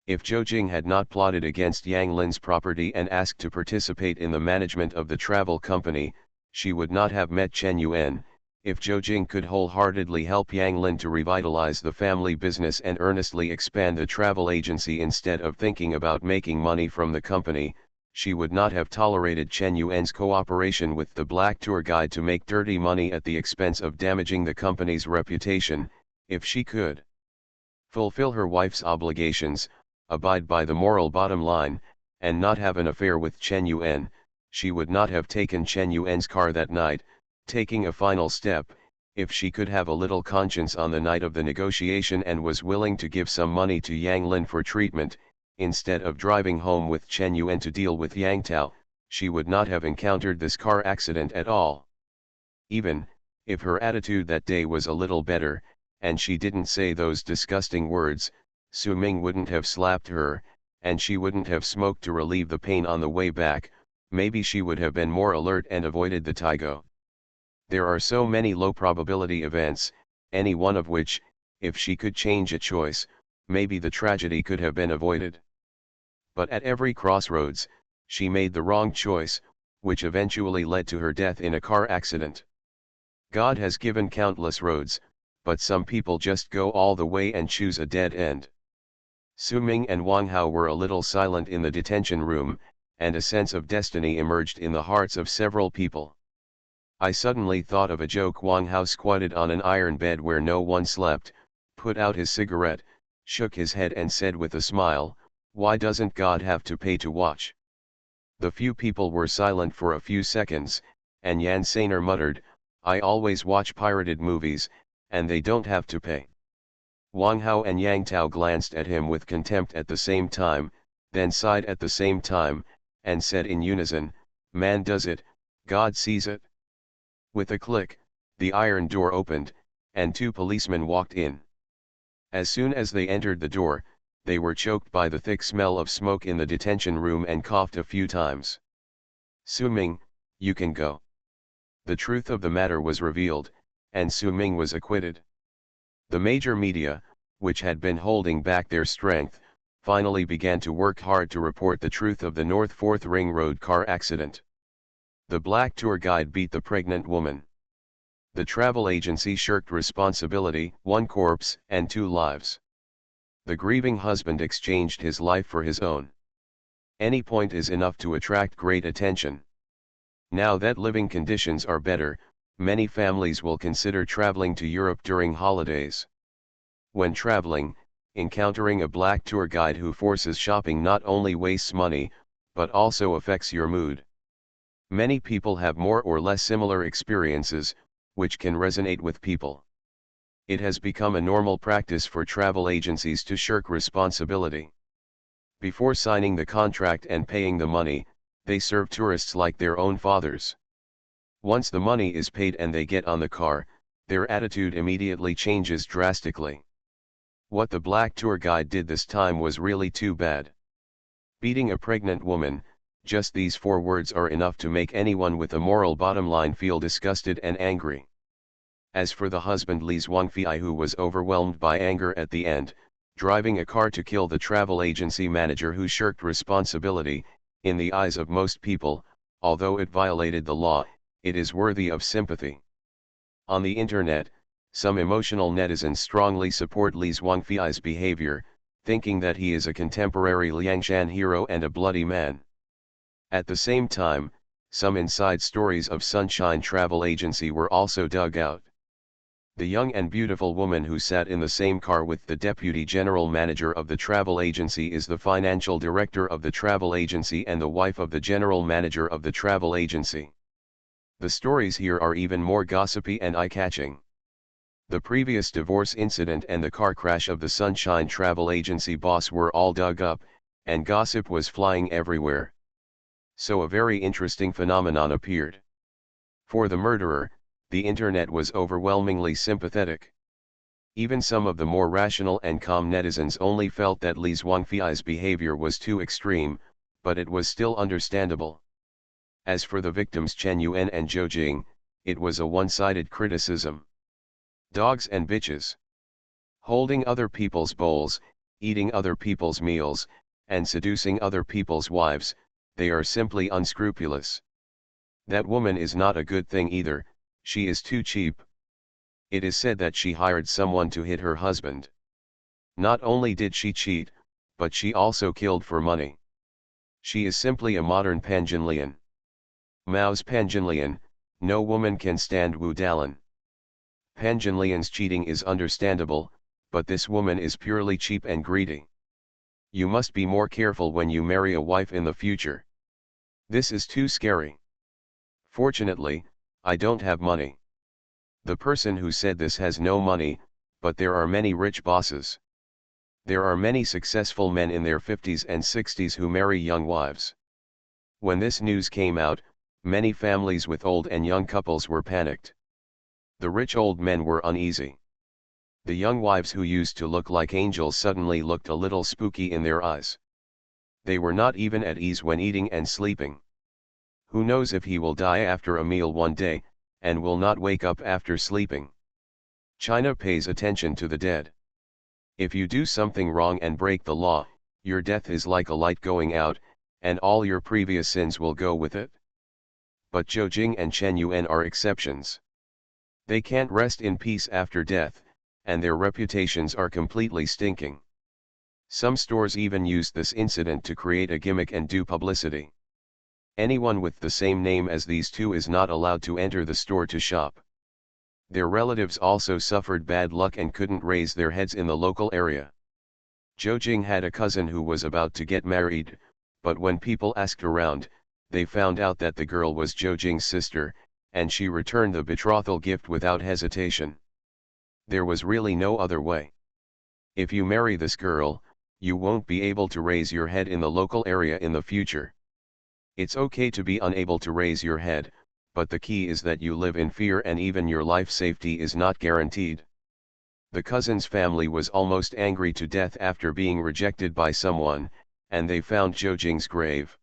If Zhou Jing had not plotted against Yang Lin's property and asked to participate in the management of the travel company, she would not have met Chen Yuan. If Zhou Jing could wholeheartedly help Yang Lin to revitalize the family business and earnestly expand the travel agency instead of thinking about making money from the company, she would not have tolerated Chen Yuan's cooperation with the black tour guide to make dirty money at the expense of damaging the company's reputation. If she could fulfill her wife's obligations, abide by the moral bottom line, and not have an affair with Chen Yuan, she would not have taken Chen Yuan's car that night. Taking a final step, if she could have a little conscience on the night of the negotiation and was willing to give some money to Yang Lin for treatment, instead of driving home with Chen Yuan to deal with Yang Tao, she would not have encountered this car accident at all. Even if her attitude that day was a little better, and she didn't say those disgusting words, Su Ming wouldn't have slapped her, and she wouldn't have smoked to relieve the pain on the way back, maybe she would have been more alert and avoided the Taigo. There are so many low probability events, any one of which, if she could change a choice, maybe the tragedy could have been avoided. But at every crossroads, she made the wrong choice, which eventually led to her death in a car accident. God has given countless roads, but some people just go all the way and choose a dead end. Su Ming and Wang Hao were a little silent in the detention room, and a sense of destiny emerged in the hearts of several people. I suddenly thought of a joke. Wang Hao squatted on an iron bed where no one slept, put out his cigarette, shook his head and said with a smile, "Why doesn't God have to pay to watch?" The few people were silent for a few seconds, and Yan Sainer muttered, "I always watch pirated movies, and they don't have to pay." Wang Hao and Yang Tao glanced at him with contempt at the same time, then sighed at the same time, and said in unison, "Man does it, God sees it." With a click, the iron door opened, and two policemen walked in. As soon as they entered the door, they were choked by the thick smell of smoke in the detention room and coughed a few times. "Su Ming, you can go." The truth of the matter was revealed, and Su Ming was acquitted. The major media, which had been holding back their strength, finally began to work hard to report the truth of the North 4th Ring Road car accident. The black tour guide beat the pregnant woman. The travel agency shirked responsibility, 1 corpse and 2 lives. The grieving husband exchanged his life for his own. Any point is enough to attract great attention. Now that living conditions are better, many families will consider traveling to Europe during holidays. When traveling, encountering a black tour guide who forces shopping not only wastes money, but also affects your mood. Many people have more or less similar experiences, which can resonate with people. It has become a normal practice for travel agencies to shirk responsibility. Before signing the contract and paying the money, they serve tourists like their own fathers. Once the money is paid and they get on the car, their attitude immediately changes drastically. What the black tour guide did this time was really too bad. Beating a pregnant woman, just these 4 words are enough to make anyone with a moral bottom line feel disgusted and angry. As for the husband Li Zhuangfei, who was overwhelmed by anger at the end, driving a car to kill the travel agency manager who shirked responsibility, in the eyes of most people, although it violated the law, it is worthy of sympathy. On the internet, some emotional netizens strongly support Li Zhuangfei's behavior, thinking that he is a contemporary Liangshan hero and a bloody man. At the same time, some inside stories of Sunshine Travel Agency were also dug out. The young and beautiful woman who sat in the same car with the deputy general manager of the travel agency is the financial director of the travel agency and the wife of the general manager of the travel agency. The stories here are even more gossipy and eye-catching. The previous divorce incident and the car crash of the Sunshine Travel Agency boss were all dug up, and gossip was flying everywhere. So a very interesting phenomenon appeared. For the murderer, the internet was overwhelmingly sympathetic. Even some of the more rational and calm netizens only felt that Li Zhuangfei's behavior was too extreme, but it was still understandable. As for the victims Chen Yuan and Zhou Jing, it was a one-sided criticism. Dogs and bitches. Holding other people's bowls, eating other people's meals, and seducing other people's wives, they are simply unscrupulous. That woman is not a good thing either, she is too cheap. It is said that she hired someone to hit her husband. Not only did she cheat, but she also killed for money. She is simply a modern Panjinlian. Mao's Panjinlian, no woman can stand Wu Dalan. Panjinlian's cheating is understandable, but this woman is purely cheap and greedy. You must be more careful when you marry a wife in the future. This is too scary. Fortunately, I don't have money. The person who said this has no money, but there are many rich bosses. There are many successful men in their 50s and 60s who marry young wives. When this news came out, many families with old and young couples were panicked. The rich old men were uneasy. The young wives who used to look like angels suddenly looked a little spooky in their eyes. They were not even at ease when eating and sleeping. Who knows if he will die after a meal one day, and will not wake up after sleeping. China pays attention to the dead. If you do something wrong and break the law, your death is like a light going out, and all your previous sins will go with it. But Zhou Jing and Chen Yuan are exceptions. They can't rest in peace after death, and their reputations are completely stinking. Some stores even used this incident to create a gimmick and do publicity. Anyone with the same name as these two is not allowed to enter the store to shop. Their relatives also suffered bad luck and couldn't raise their heads in the local area. Zhou Jing had a cousin who was about to get married, but when people asked around, they found out that the girl was Zhou Jing's sister, and she returned the betrothal gift without hesitation. There was really no other way. If you marry this girl, you won't be able to raise your head in the local area in the future. It's okay to be unable to raise your head, but the key is that you live in fear and even your life safety is not guaranteed. The cousin's family was almost angry to death after being rejected by someone, and they found Zhou Jing's grave.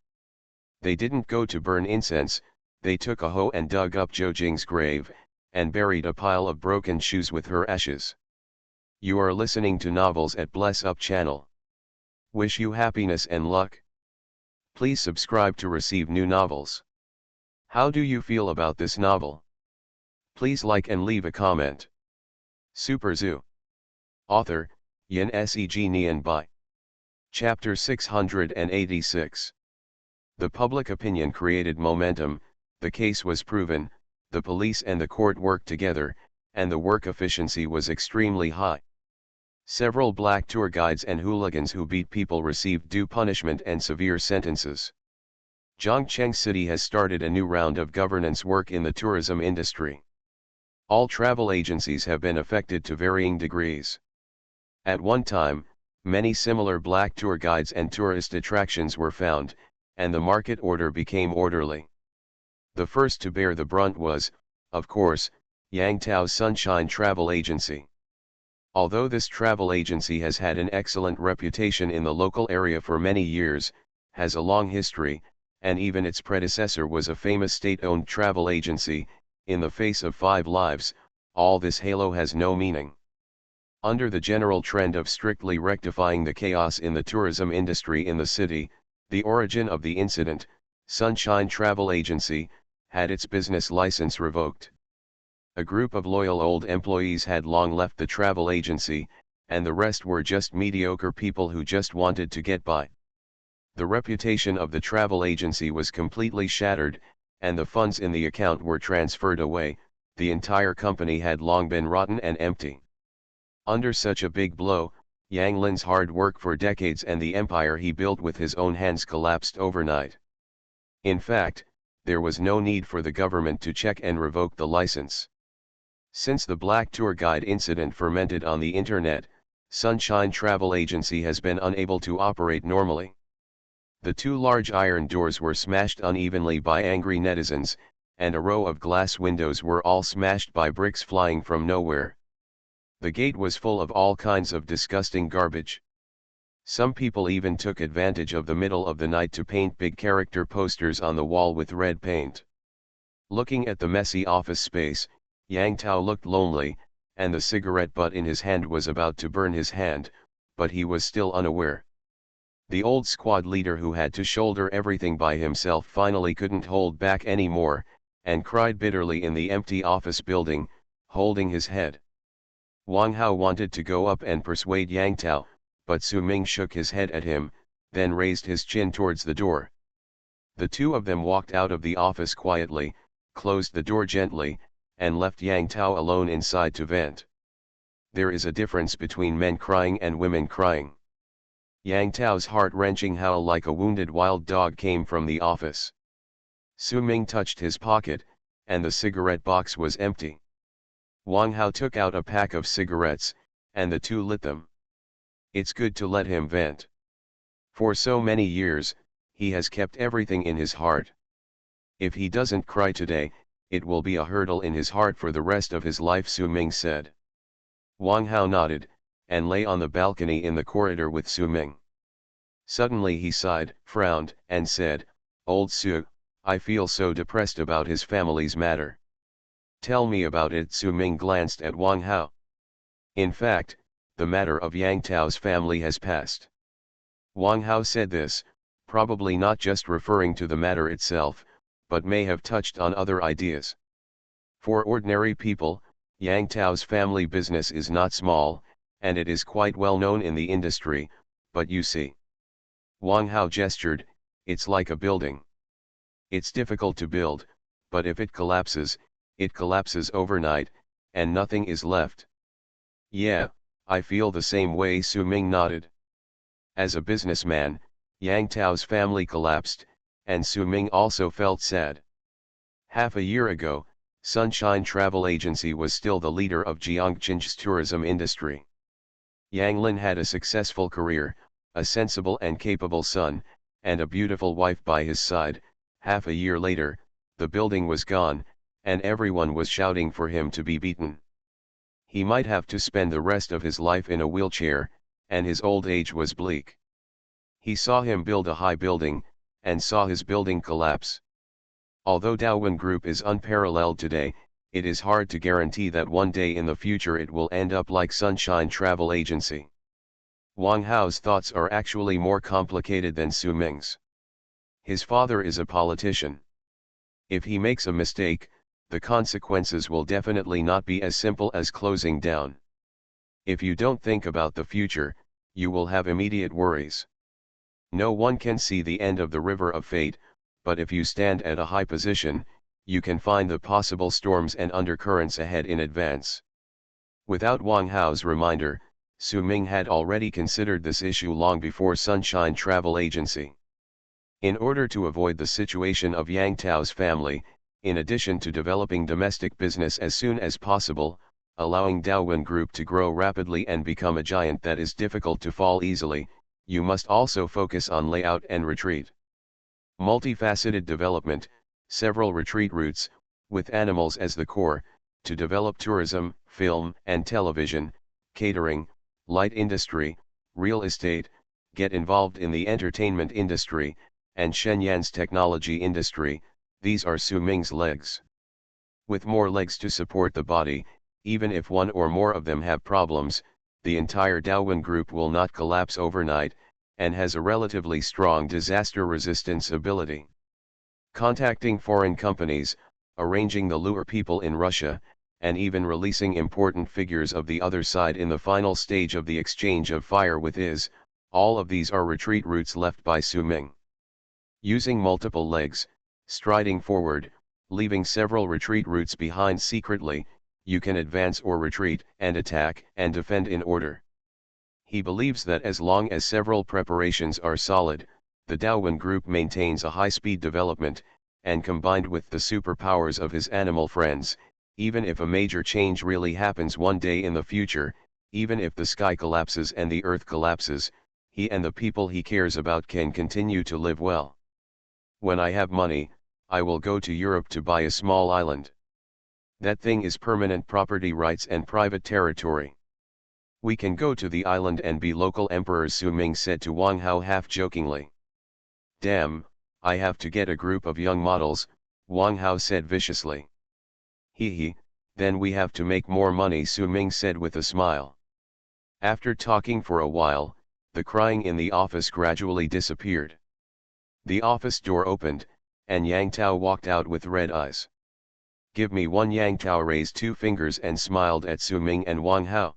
They didn't go to burn incense, they took a hoe and dug up Zhou Jing's grave, and buried a pile of broken shoes with her ashes. You are listening to Novels at Bless Up channel. Wish you happiness and luck. Please subscribe to receive new novels. How do you feel about this novel? Please like and leave a comment. Super Zoo. Author, Yin Seg Nian Bai. Chapter 686. The public opinion created momentum, the case was proven, the police and the court worked together, and the work efficiency was extremely high. Several black tour guides and hooligans who beat people received due punishment and severe sentences. Zhongcheng City has started a new round of governance work in the tourism industry. All travel agencies have been affected to varying degrees. At one time, many similar black tour guides and tourist attractions were found, and the market order became orderly. The first to bear the brunt was, of course, Yangtao's Sunshine Travel Agency. Although this travel agency has had an excellent reputation in the local area for many years, has a long history, and even its predecessor was a famous state-owned travel agency, in the face of 5 lives, all this halo has no meaning. Under the general trend of strictly rectifying the chaos in the tourism industry in the city, the origin of the incident, Sunshine Travel Agency, had its business license revoked. A group of loyal old employees had long left the travel agency, and the rest were just mediocre people who just wanted to get by. The reputation of the travel agency was completely shattered, and the funds in the account were transferred away. The entire company had long been rotten and empty. Under such a big blow, Yang Lin's hard work for decades and the empire he built with his own hands collapsed overnight. In fact, there was no need for the government to check and revoke the license. Since the black tour guide incident fermented on the internet, Sunshine Travel Agency has been unable to operate normally. The 2 large iron doors were smashed unevenly by angry netizens, and a row of glass windows were all smashed by bricks flying from nowhere. The gate was full of all kinds of disgusting garbage. Some people even took advantage of the middle of the night to paint big character posters on the wall with red paint. Looking at the messy office space, Yang Tao looked lonely, and the cigarette butt in his hand was about to burn his hand, but he was still unaware. The old squad leader who had to shoulder everything by himself finally couldn't hold back anymore, and cried bitterly in the empty office building, holding his head. Wang Hao wanted to go up and persuade Yang Tao, but Su Ming shook his head at him, then raised his chin towards the door. The 2 of them walked out of the office quietly, closed the door gently, and left Yang Tao alone inside to vent. There is a difference between men crying and women crying. Yang Tao's heart-wrenching howl like a wounded wild dog came from the office. Su Ming touched his pocket, and the cigarette box was empty. Wang Hao took out a pack of cigarettes, and the 2 lit them. It's good to let him vent. For so many years, he has kept everything in his heart. If he doesn't cry today, it will be a hurdle in his heart for the rest of his life, Su Ming said. Wang Hao nodded, and lay on the balcony in the corridor with Su Ming. Suddenly he sighed, frowned, and said, "Old Su, I feel so depressed about his family's matter." "Tell me about it." Su Ming glanced at Wang Hao. "In fact, the matter of Yang Tao's family has passed." Wang Hao said this, probably not just referring to the matter itself, but may have touched on other ideas. For ordinary people, Yang Tao's family business is not small, and it is quite well known in the industry, but you see. Wang Hao gestured, "It's like a building. It's difficult to build, but if it collapses overnight, and nothing is left." "Yeah, I feel the same way." Su Ming nodded. As a businessman, Yang Tao's family collapsed, and Su Ming also felt sad. Half a year ago, Sunshine Travel Agency was still the leader of Jiangxin's tourism industry. Yang Lin had a successful career, a sensible and capable son, and a beautiful wife by his side. Half a year later, the building was gone, and everyone was shouting for him to be beaten. He might have to spend the rest of his life in a wheelchair, and his old age was bleak. He saw him build a high building, and saw his building collapse. Although Daowen Group is unparalleled today, it is hard to guarantee that one day in the future it will end up like Sunshine Travel Agency. Wang Hao's thoughts are actually more complicated than Su Ming's. His father is a politician. If he makes a mistake, the consequences will definitely not be as simple as closing down. If you don't think about the future, you will have immediate worries. No one can see the end of the river of fate, but if you stand at a high position, you can find the possible storms and undercurrents ahead in advance. Without Wang Hao's reminder, Su Ming had already considered this issue long before Sunshine Travel Agency. In order to avoid the situation of Yang Tao's family, in addition to developing domestic business as soon as possible, allowing Daowen Group to grow rapidly and become a giant that is difficult to fall easily, you must also focus on layout and retreat. Multifaceted development, several retreat routes, with animals as the core, to develop tourism, film and television, catering, light industry, real estate, get involved in the entertainment industry, and Shenyang's technology industry. These are Su Ming's legs. With more legs to support the body, even if one or more of them have problems, the entire Daowen Group will not collapse overnight, and has a relatively strong disaster resistance ability. Contacting foreign companies, arranging the lure people in Russia, and even releasing important figures of the other side in the final stage of the exchange of fire with is, all of these are retreat routes left by Su Ming. Using multiple legs, striding forward, leaving several retreat routes behind secretly, you can advance or retreat and attack and defend in order. He believes that as long as several preparations are solid, the Daowen Group maintains a high-speed development, and combined with the superpowers of his animal friends, even if a major change really happens one day in the future, even if the sky collapses and the earth collapses, he and the people he cares about can continue to live well. When I have money, I will go to Europe to buy a small island. That thing is permanent property rights and private territory. We can go to the island and be local emperors, Su Ming said to Wang Hao half-jokingly. Damn, I have to get a group of young models, Wang Hao said viciously. He, then we have to make more money, Su Ming said with a smile. After talking for a while, the crying in the office gradually disappeared. The office door opened, and Yang Tao walked out with red eyes. Give me one. Yang Tao raised two fingers and smiled at Su Ming and Wang Hao.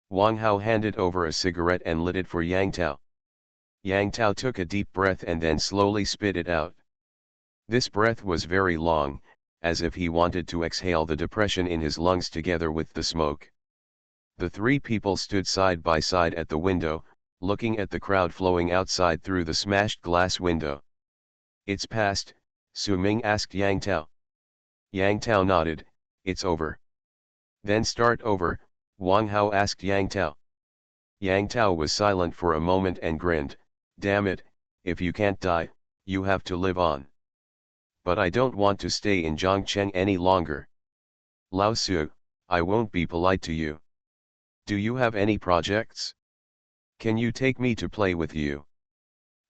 Wang Hao handed over a cigarette and lit it for Yang Tao. Yang Tao took a deep breath and then slowly spit it out. This breath was very long, as if he wanted to exhale the depression in his lungs together with the smoke. The three people stood side by side at the window, looking at the crowd flowing outside through the smashed glass window. It's past, Su Ming asked Yang Tao. Yang Tao nodded. It's over. Then start over, Wang Hao asked Yang Tao. Yang Tao was silent for a moment and grinned. Damn it, if you can't die, you have to live on. But I don't want to stay in Zhongcheng any longer. Lao Su, I won't be polite to you. Do you have any projects? Can you take me to play with you?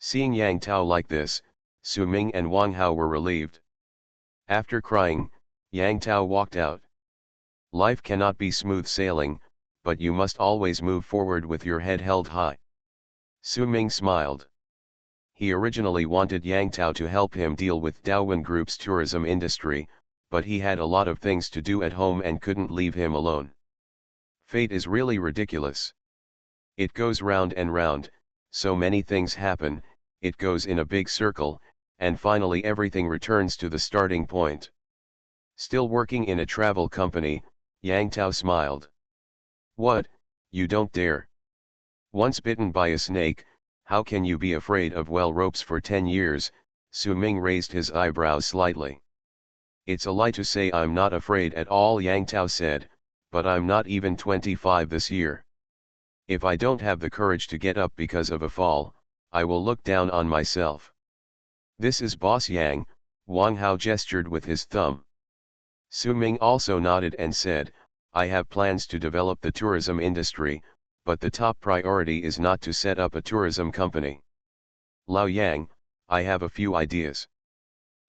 Seeing Yang Tao like this, Su Ming and Wang Hao were relieved. After crying, Yang Tao walked out. Life cannot be smooth sailing, but you must always move forward with your head held high. Su Ming smiled. He originally wanted Yang Tao to help him deal with Daowen Group's tourism industry, but he had a lot of things to do at home and couldn't leave him alone. Fate is really ridiculous. It goes round and round, so many things happen, it goes in a big circle, and finally everything returns to the starting point. Still working in a travel company, Yang Tao smiled. What, you don't dare? Once bitten by a snake, how can you be afraid of well ropes for 10 years? Su Ming raised his eyebrows slightly. It's a lie to say I'm not afraid at all, Yang Tao said, but I'm not even 25 this year. If I don't have the courage to get up because of a fall, I will look down on myself. This is Boss Yang, Wang Hao gestured with his thumb. Su Ming also nodded and said, I have plans to develop the tourism industry, but the top priority is not to set up a tourism company. Lao Yang, I have a few ideas.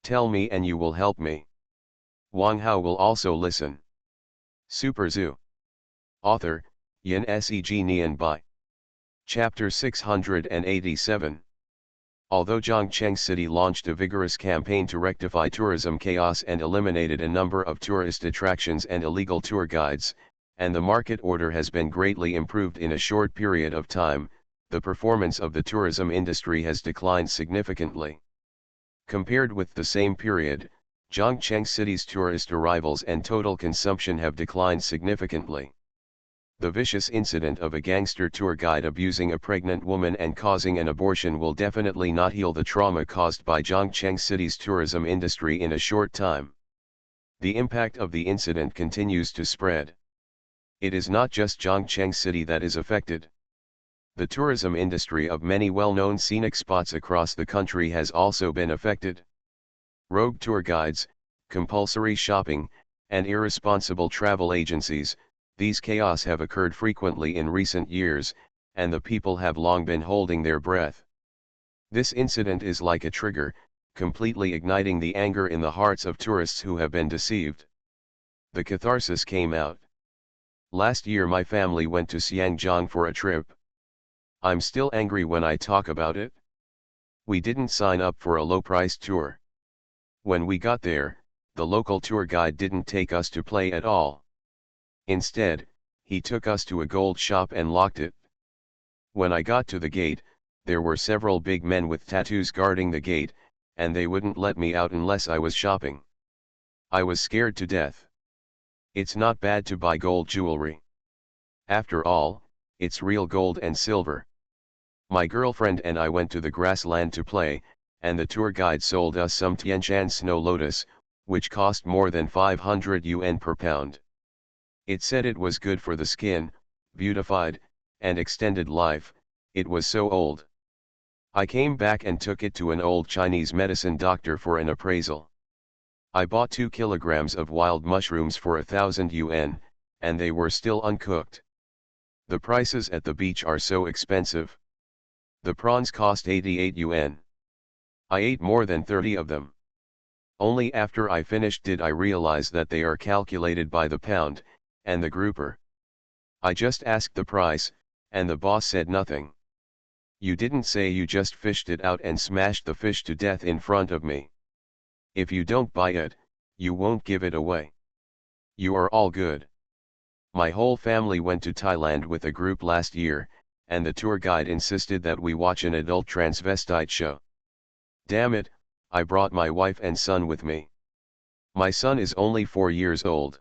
Tell me and you will help me. Wang Hao will also listen. Super Zoo. Author, Yin Seg Nian Bai. Chapter 687. Although Zhongcheng City launched a vigorous campaign to rectify tourism chaos and eliminated a number of tourist attractions and illegal tour guides, and the market order has been greatly improved in a short period of time, the performance of the tourism industry has declined significantly. Compared with the same period, Zhongcheng City's tourist arrivals and total consumption have declined significantly. The vicious incident of a gangster tour guide abusing a pregnant woman and causing an abortion will definitely not heal the trauma caused by Zhongcheng City's tourism industry in a short time. The impact of the incident continues to spread. It is not just Zhongcheng City that is affected. The tourism industry of many well-known scenic spots across the country has also been affected. Rogue tour guides, compulsory shopping, and irresponsible travel agencies, these chaos have occurred frequently in recent years, and the people have long been holding their breath. This incident is like a trigger, completely igniting the anger in the hearts of tourists who have been deceived. The catharsis came out. Last year my family went to Xiangjiang for a trip. I'm still angry when I talk about it. We didn't sign up for a low-priced tour. When we got there, the local tour guide didn't take us to play at all. Instead, he took us to a gold shop and locked it. When I got to the gate, there were several big men with tattoos guarding the gate, and they wouldn't let me out unless I was shopping. I was scared to death. It's not bad to buy gold jewelry. After all, it's real gold and silver. My girlfriend and I went to the grassland to play, and the tour guide sold us some Tianshan snow lotus, which cost more than 500 yuan per pound. It said it was good for the skin, beautified, and extended life. It was so old. I came back and took it to an old Chinese medicine doctor for an appraisal. I bought 2 kilograms of wild mushrooms for 1,000 yuan, and they were still uncooked. The prices at the beach are so expensive. The prawns cost 88 yuan. I ate more than 30 of them. Only after I finished did I realize that they are calculated by the pound, and the grouper. I just asked the price, and the boss said nothing. You didn't say, you just fished it out and smashed the fish to death in front of me. If you don't buy it, you won't give it away. You are all good. My whole family went to Thailand with a group last year, and the tour guide insisted that we watch an adult transvestite show. Damn it, I brought my wife and son with me. My son is only 4 years old.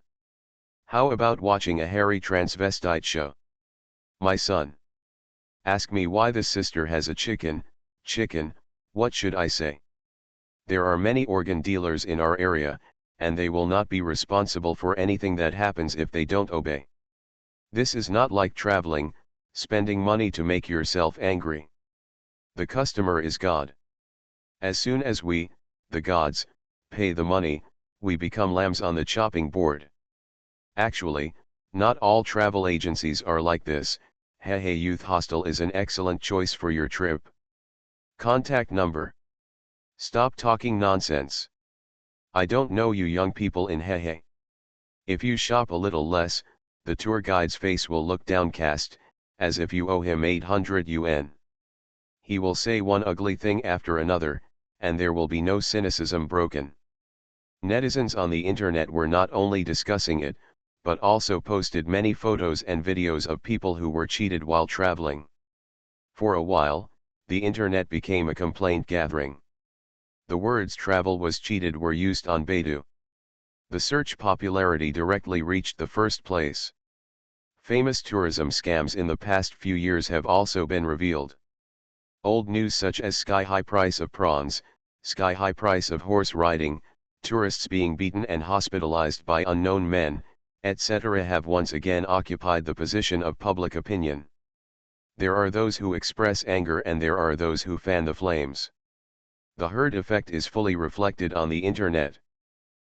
How about watching a hairy transvestite show? My son. Ask me why the sister has a chicken, what should I say? There are many organ dealers in our area, and they will not be responsible for anything that happens if they don't obey. This is not like traveling, spending money to make yourself angry. The customer is God. As soon as we, the gods, pay the money, we become lambs on the chopping board. Actually, not all travel agencies are like this. Hey Youth Hostel is an excellent choice for your trip. Contact number. Stop talking nonsense. I don't know you young people in Hehe. If you shop a little less, the tour guide's face will look downcast, as if you owe him 800 yuan. He will say one ugly thing after another, and there will be no cynicism broken. Netizens on the internet were not only discussing it, but also posted many photos and videos of people who were cheated while traveling. For a while, the internet became a complaint gathering. The words travel was cheated were used on Baidu. The search popularity directly reached the first place. Famous tourism scams in the past few years have also been revealed. Old news such as sky-high price of prawns, sky-high price of horse riding, tourists being beaten and hospitalized by unknown men, etc. have once again occupied the position of public opinion. There are those who express anger and there are those who fan the flames. The herd effect is fully reflected on the internet.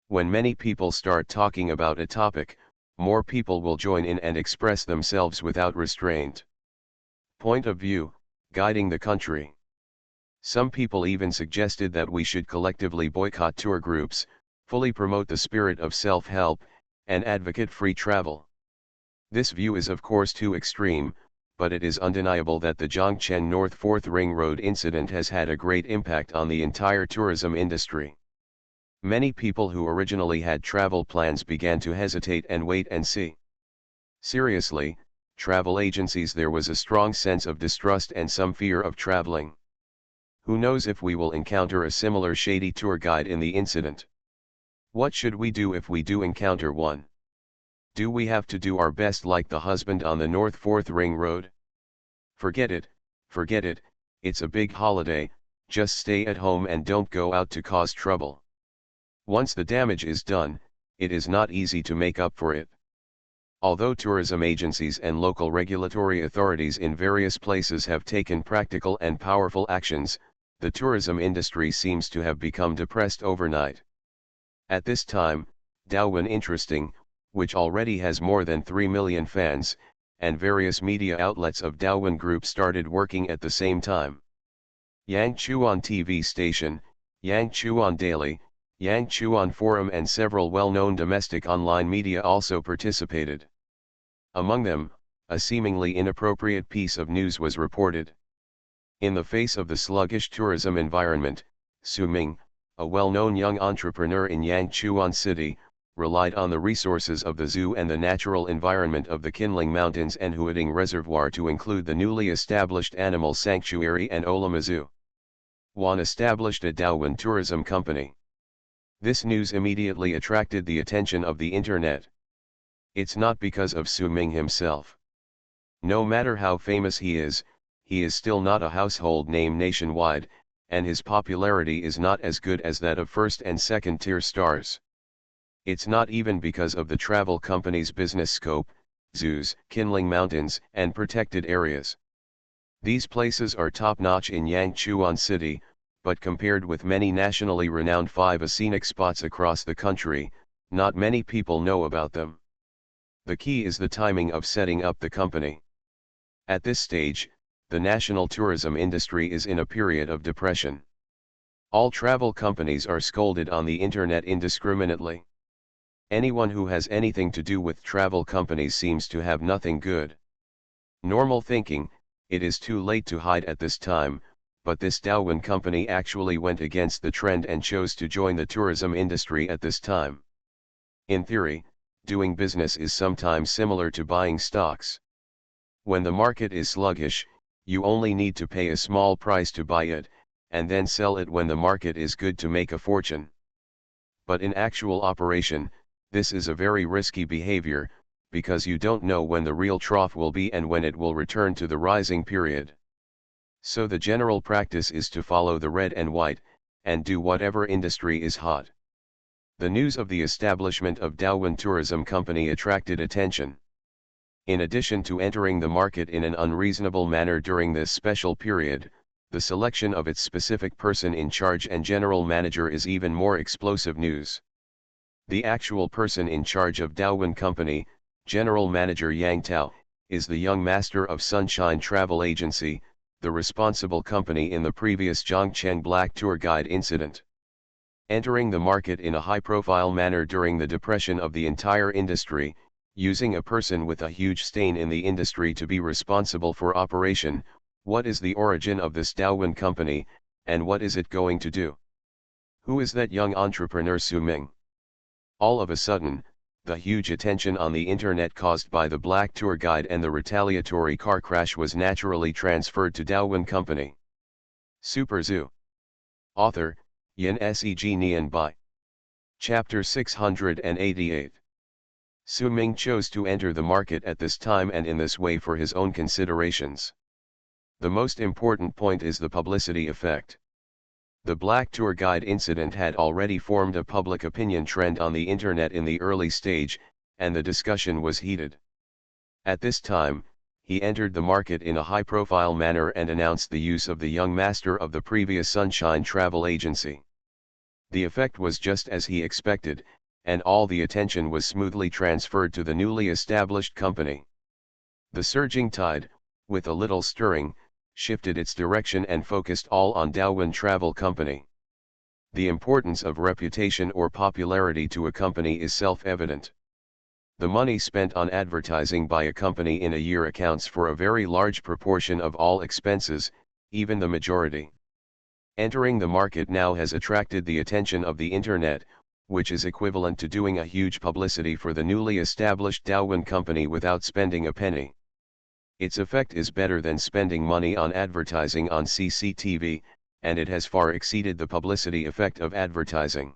When many people start talking about a topic, more people will join in and express themselves without restraint. Point of view, guiding the country. Some people even suggested that we should collectively boycott tour groups, fully promote the spirit of self-help, and advocate free travel. This view is of course too extreme, but it is undeniable that the Zhongcheng North 4th Ring Road incident has had a great impact on the entire tourism industry. Many people who originally had travel plans began to hesitate and wait and see. Seriously, travel agencies, there was a strong sense of distrust and some fear of traveling. Who knows if we will encounter a similar shady tour guide in the incident? What should we do if we do encounter one? Do we have to do our best like the husband on the North 4th Ring Road? Forget it, it's a big holiday, just stay at home and don't go out to cause trouble. Once the damage is done, it is not easy to make up for it. Although tourism agencies and local regulatory authorities in various places have taken practical and powerful actions, the tourism industry seems to have become depressed overnight. At this time, Daowin Interesting, which already has more than 3 million fans, and various media outlets of Daowin Group started working at the same time. Yangchuan TV station, Yangchuan Daily, Yangchuan Forum and several well-known domestic online media also participated. Among them, a seemingly inappropriate piece of news was reported. In the face of the sluggish tourism environment, Su Ming, a well-known young entrepreneur in Yangchuan City, relied on the resources of the zoo and the natural environment of the Qinling Mountains and Huading Reservoir to include the newly established animal sanctuary and Olama Zoo. Wan established a Daowin tourism company. This news immediately attracted the attention of the internet. It's not because of Su Ming himself. No matter how famous he is still not a household name nationwide, and his popularity is not as good as that of first and second tier stars. It's not even because of the travel company's business scope, zoos, Qinling Mountains, and protected areas. These places are top-notch in Yangchuan City, but compared with many nationally renowned 5 scenic spots across the country, not many people know about them. The key is the timing of setting up the company. At this stage, the national tourism industry is in a period of depression. All travel companies are scolded on the internet indiscriminately. Anyone who has anything to do with travel companies seems to have nothing good. Normal thinking, it is too late to hide at this time, but this Daowin company actually went against the trend and chose to join the tourism industry at this time. In theory, doing business is sometimes similar to buying stocks. When the market is sluggish, you only need to pay a small price to buy it, and then sell it when the market is good to make a fortune. But in actual operation, this is a very risky behavior, because you don't know when the real trough will be and when it will return to the rising period. So the general practice is to follow the red and white, and do whatever industry is hot. The news of the establishment of Daowin Tourism Company attracted attention. In addition to entering the market in an unreasonable manner during this special period, the selection of its specific person in charge and general manager is even more explosive news. The actual person in charge of Daowin Company, General Manager Yang Tao, is the young master of Sunshine Travel Agency, the responsible company in the previous Zhongcheng Black Tour Guide incident. Entering the market in a high-profile manner during the depression of the entire industry, using a person with a huge stain in the industry to be responsible for operation. What is the origin of this Daowin company, and what is it going to do? Who is that young entrepreneur Su Ming? All of a sudden, the huge attention on the internet caused by the Black Tour Guide and the retaliatory car crash was naturally transferred to Daowin company. Super Zoo. Author, Yin Seg Nian Bai. Chapter 688. Su Ming chose to enter the market at this time and in this way for his own considerations. The most important point is the publicity effect. The Black Tour Guide incident had already formed a public opinion trend on the internet in the early stage, and the discussion was heated. At this time, he entered the market in a high-profile manner and announced the use of the young master of the previous Sunshine Travel Agency. The effect was just as he expected, and all the attention was smoothly transferred to the newly established company. The surging tide, with a little stirring, shifted its direction and focused all on Daowin Travel Company. The importance of reputation or popularity to a company is self-evident. The money spent on advertising by a company in a year accounts for a very large proportion of all expenses, even the majority. Entering the market now has attracted the attention of the internet, which is equivalent to doing a huge publicity for the newly established Daowin company without spending a penny. Its effect is better than spending money on advertising on CCTV, and it has far exceeded the publicity effect of advertising.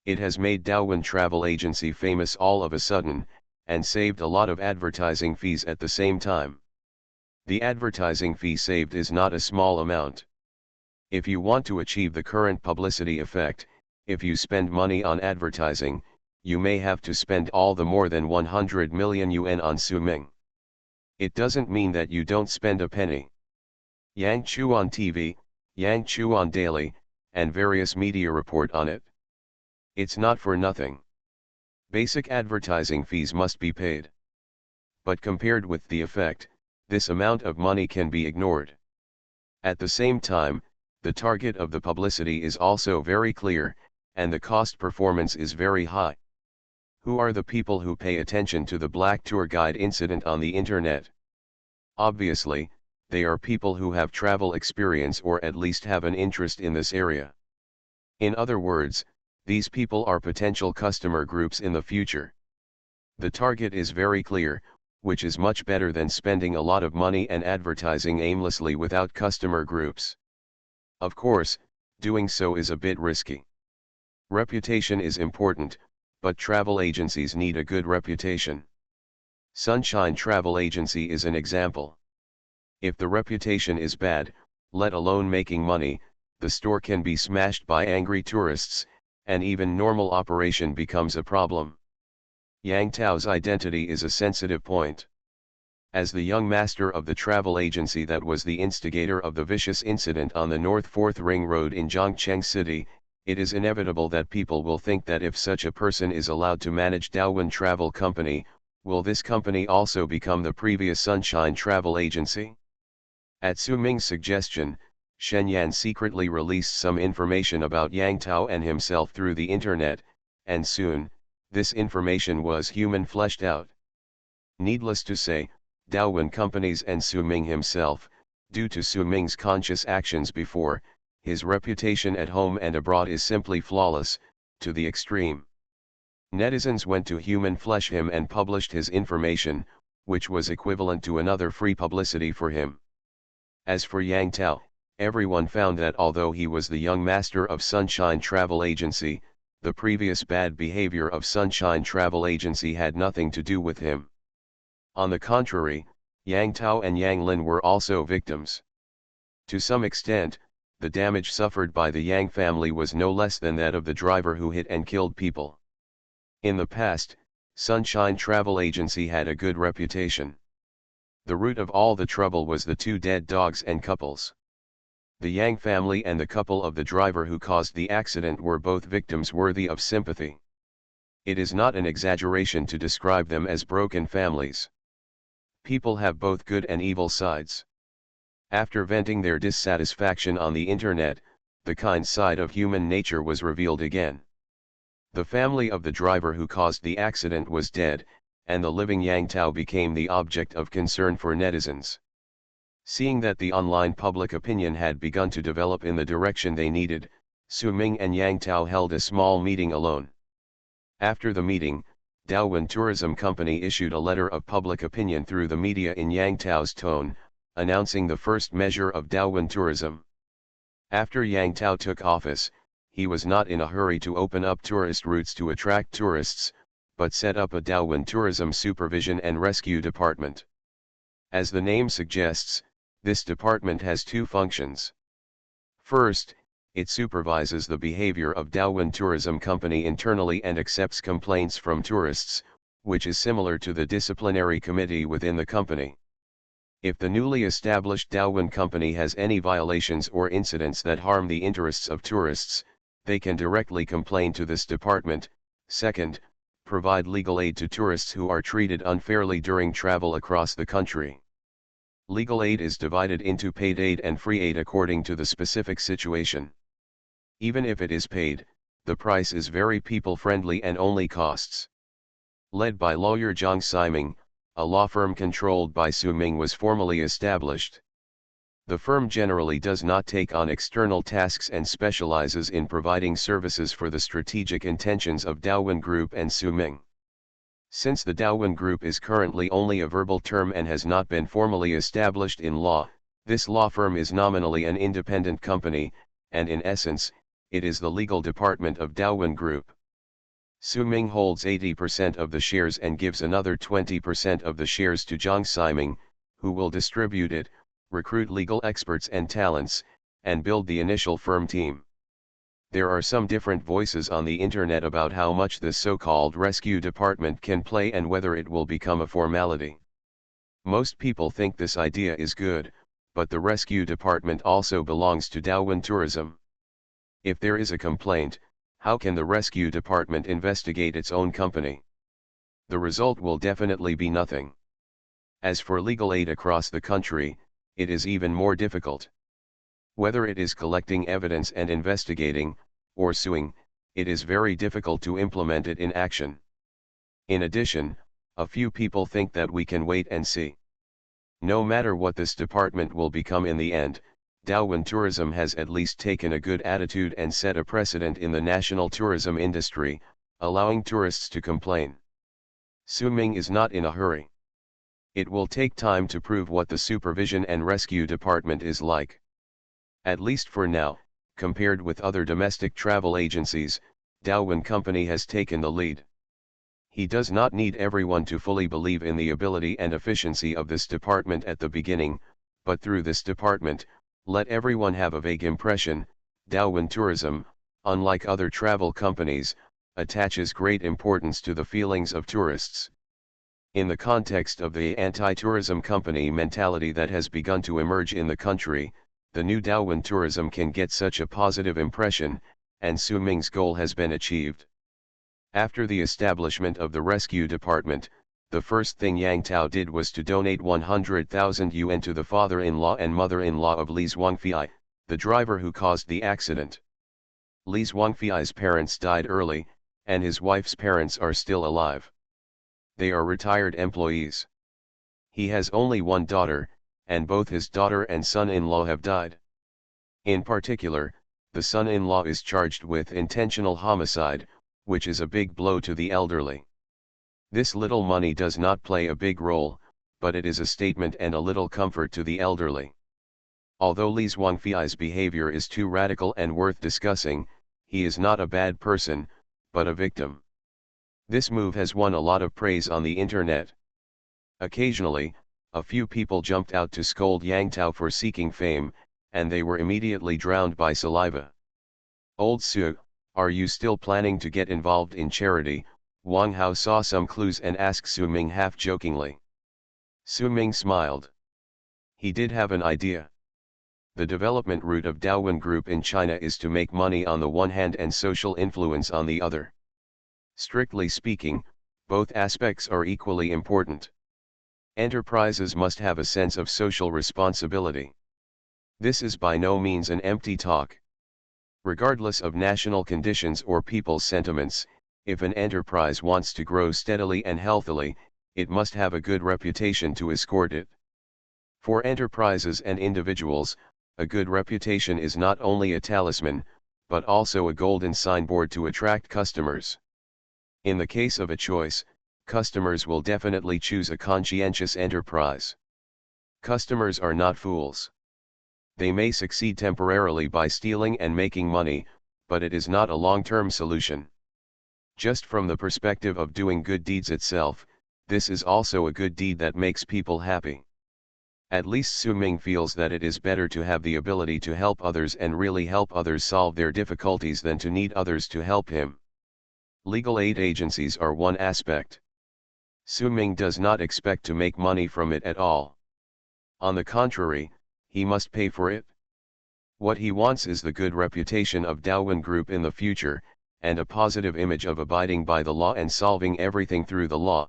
It has made Daowin Travel Agency famous all of a sudden, and saved a lot of advertising fees at the same time. The advertising fee saved is not a small amount. If you want to achieve the current publicity effect, if you spend money on advertising, you may have to spend all the more than 100 million yuan on Su Ming. It doesn't mean that you don't spend a penny. Yang Chuan TV, Yang Chuan Daily, and various media report on it. It's not for nothing. Basic advertising fees must be paid. But compared with the effect, this amount of money can be ignored. At the same time, the target of the publicity is also very clear, and the cost performance is very high. Who are the people who pay attention to the Black Tour Guide incident on the internet? Obviously, they are people who have travel experience or at least have an interest in this area. In other words, these people are potential customer groups in the future. The target is very clear, which is much better than spending a lot of money and advertising aimlessly without customer groups. Of course, doing so is a bit risky. Reputation is important, but travel agencies need a good reputation. Sunshine Travel Agency is an example. If the reputation is bad, let alone making money, the store can be smashed by angry tourists, and even normal operation becomes a problem. Yang Tao's identity is a sensitive point. As the young master of the travel agency that was the instigator of the vicious incident on the North 4th Ring Road in Zhongcheng City, it is inevitable that people will think that if such a person is allowed to manage Daowin Travel Company, will this company also become the previous Sunshine Travel Agency? At Su Ming's suggestion, Shen Yan secretly released some information about Yang Tao and himself through the internet, and soon, this information was human fleshed out. Needless to say, Daowin companies and Su Ming himself, due to Su Ming's conscious actions before, his reputation at home and abroad is simply flawless, to the extreme. Netizens went to human flesh him and published his information, which was equivalent to another free publicity for him. As for Yang Tao, everyone found that although he was the young master of Sunshine Travel Agency, the previous bad behavior of Sunshine Travel Agency had nothing to do with him. On the contrary, Yang Tao and Yang Lin were also victims. To some extent, the damage suffered by the Yang family was no less than that of the driver who hit and killed people. In the past, Sunshine Travel Agency had a good reputation. The root of all the trouble was the two dead dogs and couples. The Yang family and the couple of the driver who caused the accident were both victims worthy of sympathy. It is not an exaggeration to describe them as broken families. People have both good and evil sides. After venting their dissatisfaction on the internet, the kind side of human nature was revealed again. The family of the driver who caused the accident was dead, and the living Yang Tao became the object of concern for netizens. Seeing that the online public opinion had begun to develop in the direction they needed, Su Ming and Yang Tao held a small meeting alone. After the meeting, Daowen Tourism Company issued a letter of public opinion through the media in Yang Tao's tone, announcing the first measure of Daowen tourism. After Yang Tao took office, he was not in a hurry to open up tourist routes to attract tourists, but set up a Daowen Tourism Supervision and Rescue Department. As the name suggests, this department has two functions. First, it supervises the behavior of Daowen Tourism Company internally and accepts complaints from tourists, which is similar to the disciplinary committee within the company. If the newly established Daowen Company has any violations or incidents that harm the interests of tourists, they can directly complain to this department. Second, provide legal aid to tourists who are treated unfairly during travel across the country. Legal aid is divided into paid aid and free aid according to the specific situation. Even if it is paid, the price is very people-friendly and only costs. Led by lawyer Zhang Siming, a law firm controlled by Su Ming was formally established. The firm generally does not take on external tasks and specializes in providing services for the strategic intentions of Daowen Group and Su Ming. Since the Daowen Group is currently only a verbal term and has not been formally established in law, this law firm is nominally an independent company, and in essence, it is the legal department of Daowen Group. Su Ming holds 80% of the shares and gives another 20% of the shares to Zhang Siming, who will distribute it, recruit legal experts and talents, and build the initial firm team. There are some different voices on the internet about how much this so-called rescue department can play and whether it will become a formality. Most people think this idea is good, but the rescue department also belongs to Daowen Tourism. If there is a complaint, how can the rescue department investigate its own company? The result will definitely be nothing. As for legal aid across the country, it is even more difficult. Whether it is collecting evidence and investigating, or suing, it is very difficult to implement it in action. In addition, a few people think that we can wait and see. No matter what this department will become in the end, Daowen Tourism has at least taken a good attitude and set a precedent in the national tourism industry, allowing tourists to complain. Su Ming is not in a hurry. It will take time to prove what the supervision and rescue department is like. At least for now, compared with other domestic travel agencies, Daowen Company has taken the lead. He does not need everyone to fully believe in the ability and efficiency of this department at the beginning, but through this department, let everyone have a vague impression. Daowen Tourism, unlike other travel companies, attaches great importance to the feelings of tourists. In the context of the anti-tourism company mentality that has begun to emerge in the country, the new Daowen Tourism can get such a positive impression, and Su Ming's goal has been achieved. After the establishment of the rescue department, the first thing Yang Tao did was to donate 100,000 yuan to the father-in-law and mother-in-law of Li Zhuangfei, the driver who caused the accident. Li Zhuangfei's parents died early, and his wife's parents are still alive. They are retired employees. He has only one daughter, and both his daughter and son-in-law have died. In particular, the son-in-law is charged with intentional homicide, which is a big blow to the elderly. This little money does not play a big role, but it is a statement and a little comfort to the elderly. Although Li Zhuangfei's behavior is too radical and worth discussing, he is not a bad person, but a victim. This move has won a lot of praise on the internet. Occasionally, a few people jumped out to scold Yang Tao for seeking fame, and they were immediately drowned by saliva. "Old Su, are you still planning to get involved in charity?" Wang Hao saw some clues and asked Su Ming half-jokingly. Su Ming smiled. He did have an idea. The development route of Daowen Group in China is to make money on the one hand and social influence on the other. Strictly speaking, both aspects are equally important. Enterprises must have a sense of social responsibility. This is by no means an empty talk. Regardless of national conditions or people's sentiments, if an enterprise wants to grow steadily and healthily, it must have a good reputation to escort it. For enterprises and individuals, a good reputation is not only a talisman, but also a golden signboard to attract customers. In the case of a choice, customers will definitely choose a conscientious enterprise. Customers are not fools. They may succeed temporarily by stealing and making money, but it is not a long-term solution. Just from the perspective of doing good deeds itself, this is also a good deed that makes people happy. At least Su Ming feels that it is better to have the ability to help others and really help others solve their difficulties than to need others to help him. Legal aid agencies are one aspect. Su Ming does not expect to make money from it at all. On the contrary, he must pay for it. What he wants is the good reputation of Dawen Group in the future, and a positive image of abiding by the law and solving everything through the law.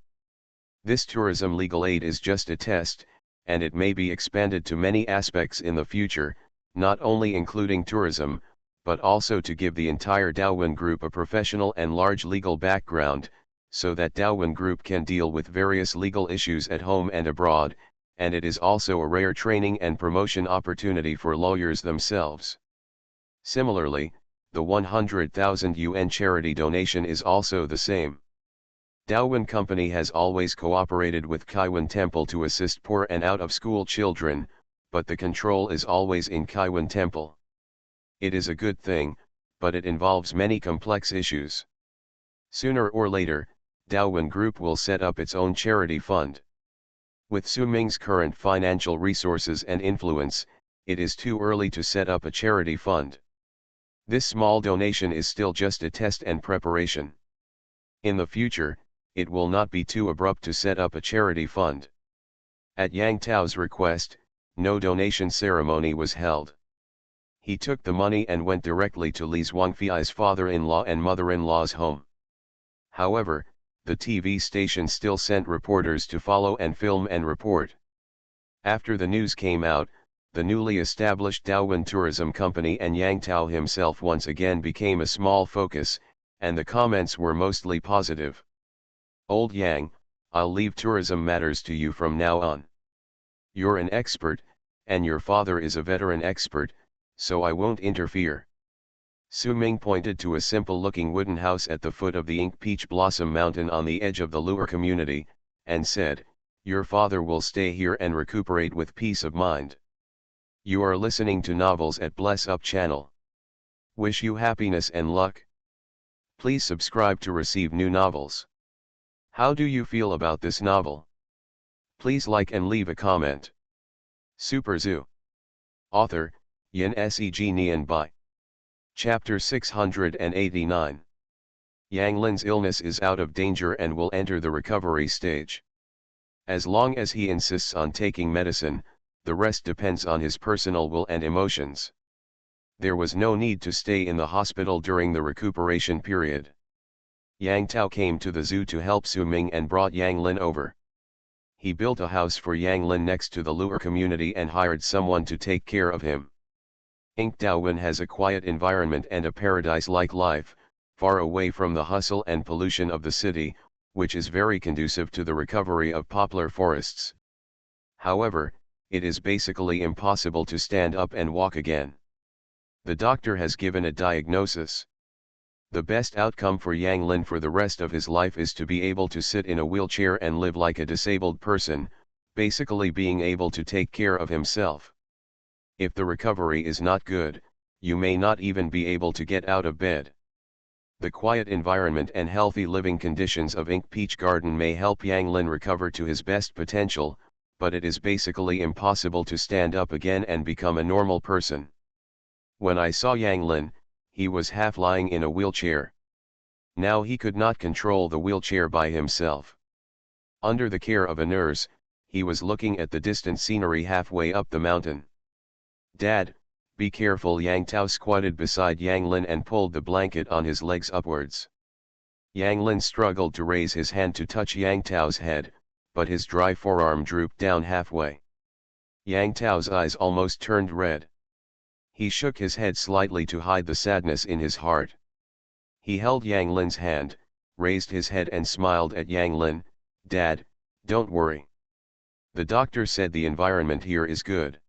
This tourism legal aid is just a test, and it may be expanded to many aspects in the future, not only including tourism, but also to give the entire Dawen Group a professional and large legal background, so that Dawen Group can deal with various legal issues at home and abroad, and it is also a rare training and promotion opportunity for lawyers themselves. Similarly, the 100,000 yuan charity donation is also the same. Dawen Company has always cooperated with Kaiwan Temple to assist poor and out-of-school children, but the control is always in Kaiwan Temple. It is a good thing, but it involves many complex issues. Sooner or later, Dawen Group will set up its own charity fund. With Su Ming's current financial resources and influence, it is too early to set up a charity fund. This small donation is still just a test and preparation. In the future, it will not be too abrupt to set up a charity fund. At Yang Tao's request, no donation ceremony was held. He took the money and went directly to Li Zhuangfei's father-in-law and mother-in-law's home. However, the TV station still sent reporters to follow and film and report. After the news came out, the newly established Dawen Tourism Company and Yang Tao himself once again became a small focus, and the comments were mostly positive. "Old Yang, I'll leave tourism matters to you from now on. You're an expert, and your father is a veteran expert, so I won't interfere." Su Ming pointed to a simple-looking wooden house at the foot of the Ink Peach Blossom Mountain on the edge of the Luer community, and said, "Your father will stay here and recuperate with peace of mind. You are listening to Novels at Bless Up channel. Wish you happiness and luck. Please subscribe to receive new novels. How do you feel about this novel? Please like and leave a comment." Super Zoo. Author, Yin Seg Nian Bai. Chapter 689. Yang Lin's illness is out of danger and will enter the recovery stage. As long as he insists on taking medicine, the rest depends on his personal will and emotions. There was no need to stay in the hospital during the recuperation period. Yang Tao came to the zoo to help Su Ming and brought Yang Lin over. He built a house for Yang Lin next to the Luer community and hired someone to take care of him. Ink Dawen has a quiet environment and a paradise-like life, far away from the hustle and pollution of the city, which is very conducive to the recovery of poplar forests. However, it is basically impossible to stand up and walk again. The doctor has given a diagnosis. The best outcome for Yang Lin for the rest of his life is to be able to sit in a wheelchair and live like a disabled person, basically being able to take care of himself. If the recovery is not good, you may not even be able to get out of bed. The quiet environment and healthy living conditions of Ink Peach Garden may help Yang Lin recover to his best potential, but it is basically impossible to stand up again and become a normal person. When I saw Yang Lin, he was half lying in a wheelchair. Now he could not control the wheelchair by himself. Under the care of a nurse, he was looking at the distant scenery halfway up the mountain. "Dad, be careful." Yang Tao squatted beside Yang Lin and pulled the blanket on his legs upwards. Yang Lin struggled to raise his hand to touch Yang Tao's head, but his dry forearm drooped down halfway. Yang Tao's eyes almost turned red. He shook his head slightly to hide the sadness in his heart. He held Yang Lin's hand, raised his head and smiled at Yang Lin. "Dad, don't worry. The doctor said the environment here is good.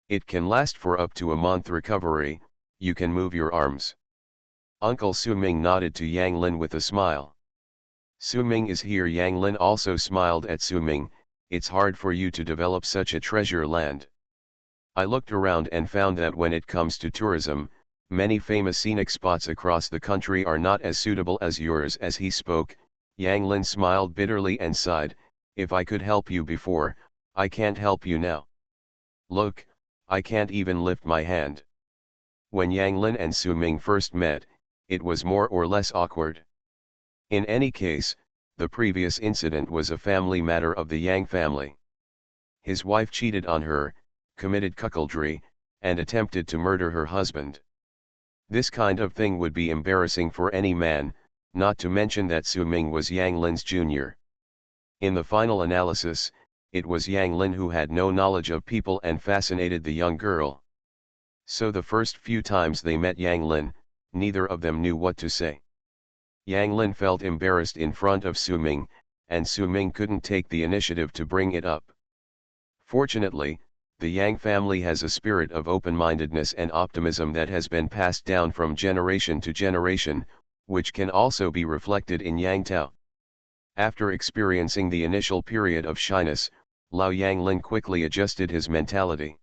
It can last for up to a month recovery, you can move your arms." Uncle Su-ming nodded to Yang Lin with a smile. "Su-ming is here." Yang Lin also smiled at Su-ming. "It's hard for you to develop such a treasure land. I looked around and found that when it comes to tourism, many famous scenic spots across the country are not as suitable as yours." As he spoke, Yang Lin smiled bitterly and sighed, "If I could help you before, I can't help you now. Look, I can't even lift my hand." When Yang Lin and Su-ming first met, it was more or less awkward. In any case, the previous incident was a family matter of the Yang family. His wife cheated on her, committed cuckoldry, and attempted to murder her husband. This kind of thing would be embarrassing for any man, not to mention that Su-ming was Yang Lin's junior. In the final analysis, it was Yang Lin who had no knowledge of people and fascinated the young girl. So the first few times they met Yang Lin, neither of them knew what to say. Yang Lin felt embarrassed in front of Su-ming, and Su-ming couldn't take the initiative to bring it up. Fortunately, the Yang family has a spirit of open-mindedness and optimism that has been passed down from generation to generation, which can also be reflected in Yang Tao. After experiencing the initial period of shyness, Lao Yang Lin quickly adjusted his mentality.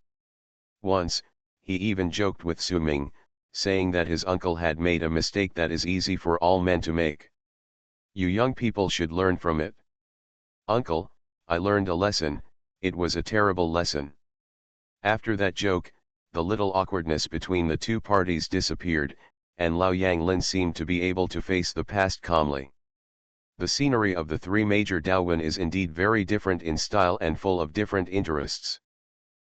Once, he even joked with Su-ming, saying that his uncle had made a mistake that is easy for all men to make. "You young people should learn from it." "Uncle, I learned a lesson, it was a terrible lesson." After that joke, the little awkwardness between the two parties disappeared, and Lao Yang Lin seemed to be able to face the past calmly. The scenery of the three major Daowin is indeed very different in style and full of different interests.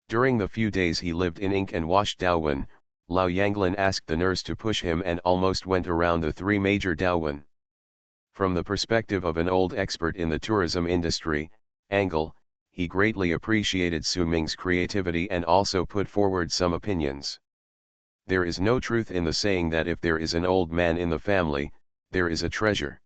During the few days he lived in Ink and Wash Daowin, Lao Yanglin asked the nurse to push him and almost went around the three major Daowin. From the perspective of an old expert in the tourism industry, angle, he greatly appreciated Su-ming's creativity and also put forward some opinions. There is no truth in the saying that if there is an old man in the family, there is a treasure.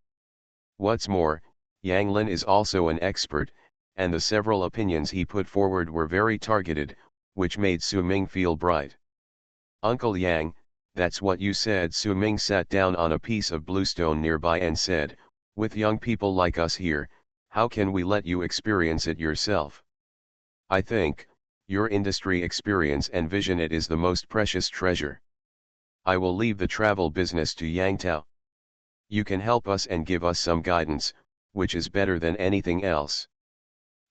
What's more, Yang Lin is also an expert, and the several opinions he put forward were very targeted, which made Su-ming feel bright. "Uncle Yang, that's what you said." Su-ming sat down on a piece of bluestone nearby and said, "With young people like us here, how can we let you experience it yourself? I think, your industry experience and vision, it is the most precious treasure. I will leave the travel business to Yang Tao. You can help us and give us some guidance, which is better than anything else."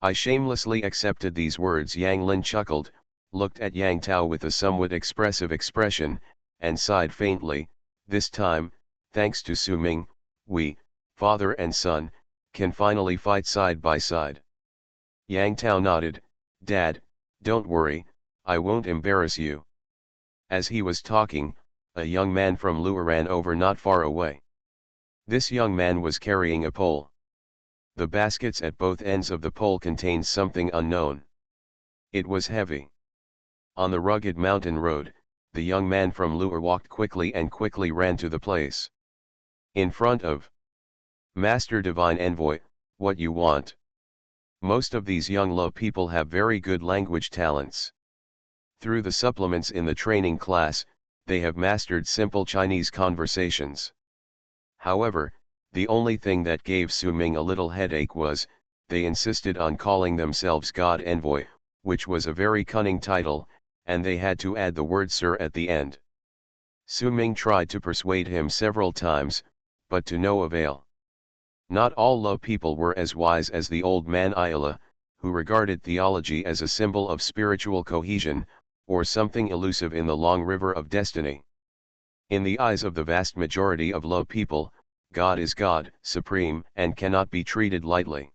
I shamelessly accepted these words. Yang Lin chuckled, looked at Yang Tao with a somewhat expressive expression, and sighed faintly. "This time, thanks to Su-ming, we, father and son, can finally fight side by side." Yang Tao nodded. "Dad, don't worry, I won't embarrass you." As he was talking, a young man from Lua ran over not far away. This young man was carrying a pole. The baskets at both ends of the pole contained something unknown. It was heavy. On the rugged mountain road, the young man from Lua walked quickly and quickly ran to the place. In front of Master Divine Envoy, "What you want?" Most of these young Lo people have very good language talents. Through the supplements in the training class, they have mastered simple Chinese conversations. However, the only thing that gave Su-ming a little headache was, they insisted on calling themselves God Envoy, which was a very cunning title, and they had to add the word sir at the end. Su-ming tried to persuade him several times, but to no avail. Not all Lo people were as wise as the old man Ayala, who regarded theology as a symbol of spiritual cohesion, or something elusive in the long river of destiny. In the eyes of the vast majority of Lo people, God is God, supreme, and cannot be treated lightly.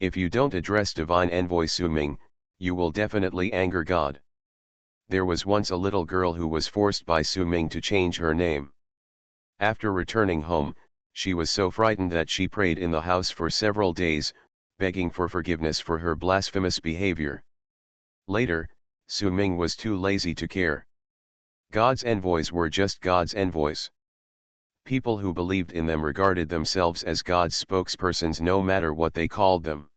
If you don't address Divine Envoy Su-ming, you will definitely anger God. There was once a little girl who was forced by Su-ming to change her name. After returning home, she was so frightened that she prayed in the house for several days, begging for forgiveness for her blasphemous behavior. Later, Su-ming was too lazy to care. God's envoys were just God's envoys. People who believed in them regarded themselves as God's spokespersons no matter what they called them.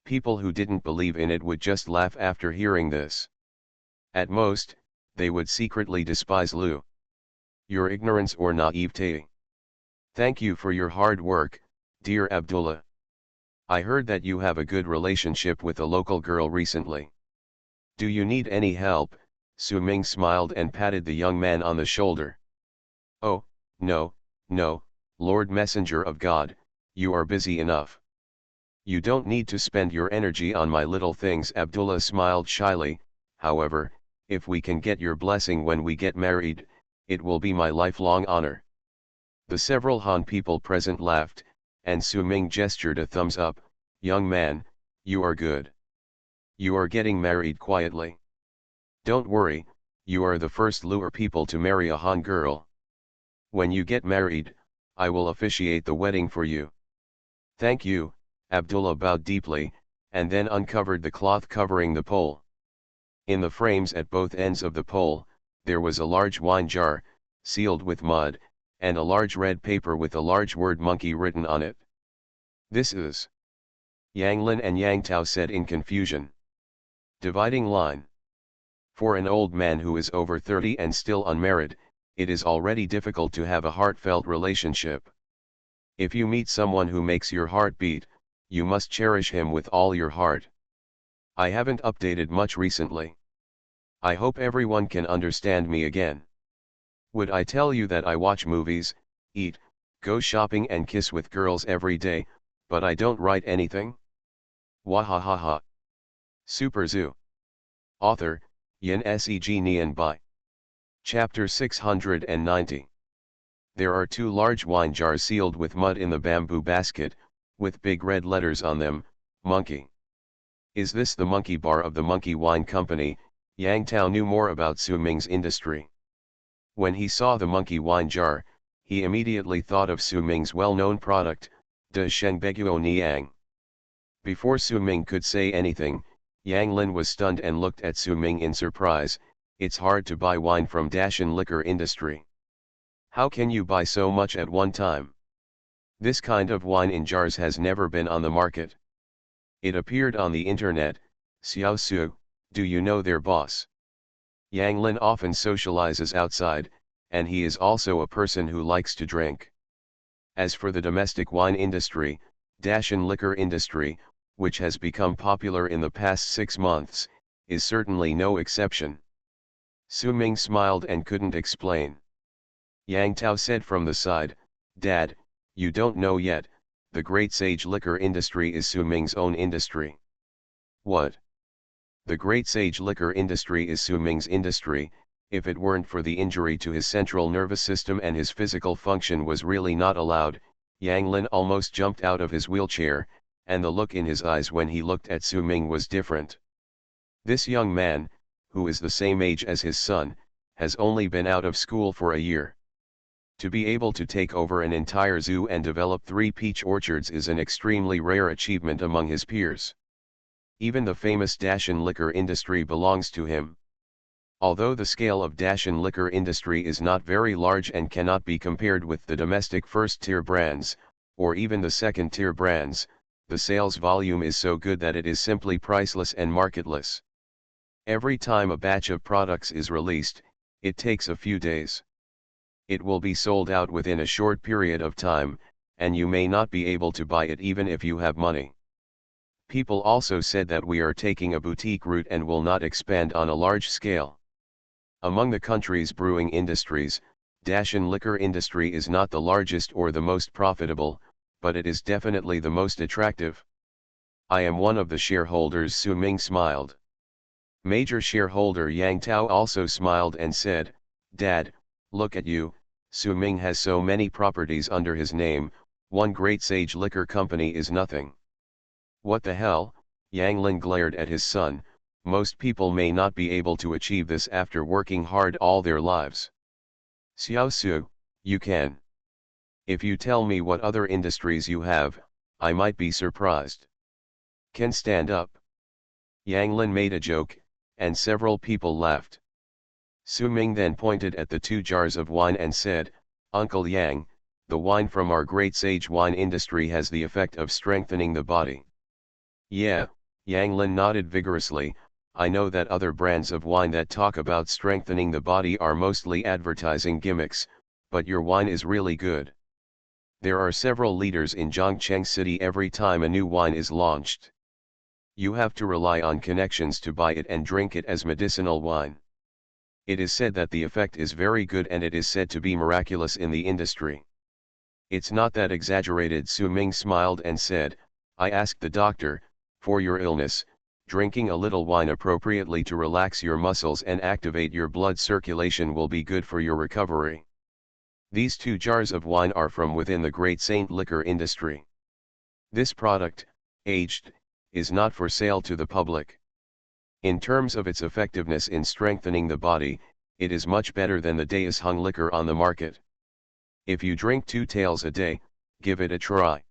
People who didn't believe in it would just laugh after hearing this. At most, they would secretly despise Lu. Your ignorance or naivete. Thank you for your hard work, dear Abdullah. I heard that you have a good relationship with a local girl recently. Do you need any help? Su Ming smiled and patted the young man on the shoulder. Oh, no, no, Lord Messenger of God, you are busy enough. You don't need to spend your energy on my little things. Abdullah smiled shyly. However, if we can get your blessing when we get married, it will be my lifelong honor. The several Han people present laughed, and Su Ming gestured a thumbs up. Young man, you are good. You are getting married quietly. Don't worry, you are the first Lu'er people to marry a Han girl. When you get married, I will officiate the wedding for you. Thank you. Abdullah bowed deeply, and then uncovered the cloth covering the pole. In the frames at both ends of the pole, there was a large wine jar, sealed with mud, and a large red paper with a large word monkey written on it. This is... Yang Lin and Yang Tao said in confusion. Dividing line. For an old man who is over 30 and still unmarried, it is already difficult to have a heartfelt relationship. If you meet someone who makes your heart beat, you must cherish him with all your heart. I haven't updated much recently. I hope everyone can understand me again. Would I tell you that I watch movies, eat, go shopping and kiss with girls every day, but I don't write anything? Wahahaha. Super Zoo. Author, Yin Seg Nian Bai. Chapter 690. There are two large wine jars sealed with mud in the bamboo basket, with big red letters on them, monkey. Is this the monkey bar of the Monkey Wine Company? Yang Tao knew more about Su Ming's industry. When he saw the monkey wine jar, he immediately thought of Su Ming's well-known product, De Shengbeguo Niang. Before Su Ming could say anything, Yang Lin was stunned and looked at Su Ming in surprise. It's hard to buy wine from Dashan liquor industry. How can you buy so much at one time? This kind of wine in jars has never been on the market. It appeared on the internet. Xiao Su, do you know their boss? Yang Lin often socializes outside, and he is also a person who likes to drink. As for the domestic wine industry, Dashan liquor industry, which has become popular in the past 6 months, is certainly no exception. Su Ming smiled and couldn't explain. Yang Tao said from the side, Dad, you don't know yet, the Great Sage liquor industry is Su Ming's own industry. What? The Great Sage liquor industry is Su Ming's industry. If it weren't for the injury to his central nervous system and his physical function was really not allowed, Yang Lin almost jumped out of his wheelchair, and the look in his eyes when he looked at Su Ming was different. This young man, who is the same age as his son, has only been out of school for a year. To be able to take over an entire zoo and develop 3 peach orchards is an extremely rare achievement among his peers. Even the famous Dashan liquor industry belongs to him. Although the scale of Dashan liquor industry is not very large and cannot be compared with the domestic first-tier brands, or even the second-tier brands, the sales volume is so good that it is simply priceless and marketless. Every time a batch of products is released, it takes a few days. It will be sold out within a short period of time, and you may not be able to buy it even if you have money. People also said that we are taking a boutique route and will not expand on a large scale. Among the country's brewing industries, Dashan liquor industry is not the largest or the most profitable, but it is definitely the most attractive. I am one of the shareholders. Su Ming smiled. Major shareholder Yang Tao also smiled and said, Dad, look at you, Su Ming has so many properties under his name, one Great Sage liquor company is nothing. What the hell? Yang Lin glared at his son. Most people may not be able to achieve this after working hard all their lives. Xiao Su, you can. If you tell me what other industries you have, I might be surprised. Can stand up. Yang Lin made a joke, and several people laughed. Su Ming then pointed at the 2 jars of wine and said, "Uncle Yang, the wine from our great sage wine industry has the effect of strengthening the body." "Yeah," Yang Lin nodded vigorously, "I know that other brands of wine that talk about strengthening the body are mostly advertising gimmicks, but your wine is really good. There are several liters in Zhongcheng City every time a new wine is launched. You have to rely on connections to buy it and drink it as medicinal wine. It is said that the effect is very good and it is said to be miraculous in the industry." "It's not that exaggerated," Su Ming smiled and said, "I asked the doctor, for your illness, drinking a little wine appropriately to relax your muscles and activate your blood circulation will be good for your recovery. These 2 jars of wine are from within the Great Saint liquor industry. This product, aged, is not for sale to the public. In terms of its effectiveness in strengthening the body, it is much better than the Deus Hung liquor on the market. If you drink 2 taels a day, give it a try.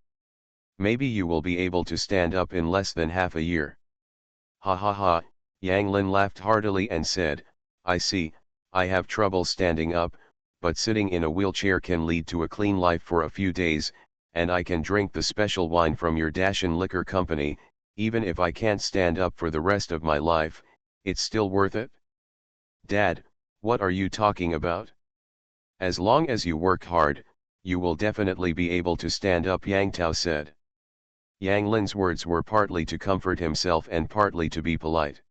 Maybe you will be able to stand up in less than half a year." "Ha ha ha," Yang Lin laughed heartily and said, "I see, I have trouble standing up, but sitting in a wheelchair can lead to a clean life for a few days, and I can drink the special wine from your Dashan Liquor Company, even if I can't stand up for the rest of my life, it's still worth it." "Dad, what are you talking about? As long as you work hard, you will definitely be able to stand up," Yang Tao said. Yang Lin's words were partly to comfort himself and partly to be polite.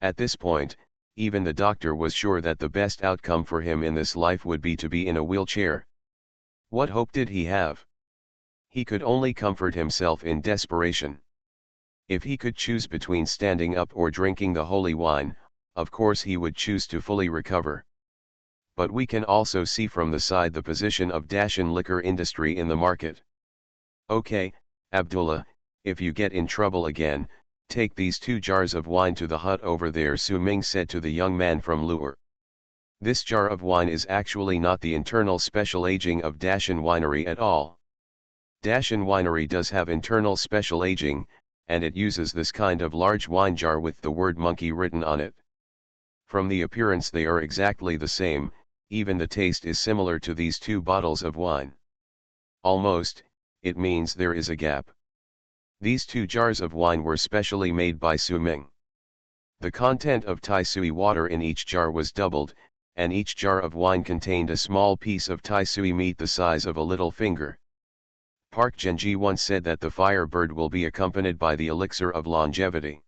At this point, even the doctor was sure that the best outcome for him in this life would be to be in a wheelchair. What hope did he have? He could only comfort himself in desperation. If he could choose between standing up or drinking the holy wine, of course he would choose to fully recover. But we can also see from the side the position of Dashan liquor industry in the market. "Okay, Abdullah, if you get in trouble again, take these 2 jars of wine to the hut over there," Su Ming said to the young man from Lu'er. This jar of wine is actually not the internal special aging of Dashan Winery at all. Dashan Winery does have internal special aging, and it uses this kind of large wine jar with the word monkey written on it. From the appearance they are exactly the same, even the taste is similar to these 2 bottles of wine. Almost, it means there is a gap. These 2 jars of wine were specially made by Su Ming. The content of Tai Sui water in each jar was doubled, and each jar of wine contained a small piece of Tai Sui meat the size of a little finger. Park Genji once said that the Firebird will be accompanied by the elixir of longevity.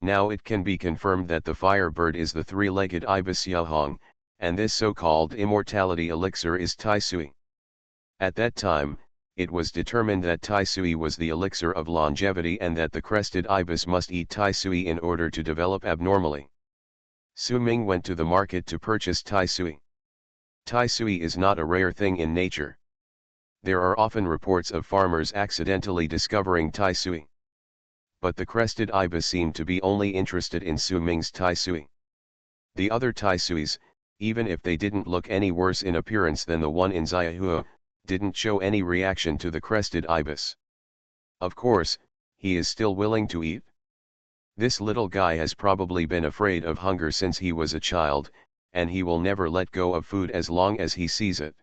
Now it can be confirmed that the Firebird is the 3-legged ibis Yahong, and this so-called immortality elixir is Tai Sui. At that time, it was determined that Tai Sui was the elixir of longevity and that the crested ibis must eat Tai Sui in order to develop abnormally. Su Ming went to the market to purchase Tai Sui. Tai Sui is not a rare thing in nature. There are often reports of farmers accidentally discovering Tai Sui. But the crested ibis seemed to be only interested in Su Ming's Tai Sui. The other Tai Suis, even if they didn't look any worse in appearance than the one in Xiahua, didn't show any reaction to the crested ibis. Of course, he is still willing to eat. This little guy has probably been afraid of hunger since he was a child, and he will never let go of food as long as he sees it.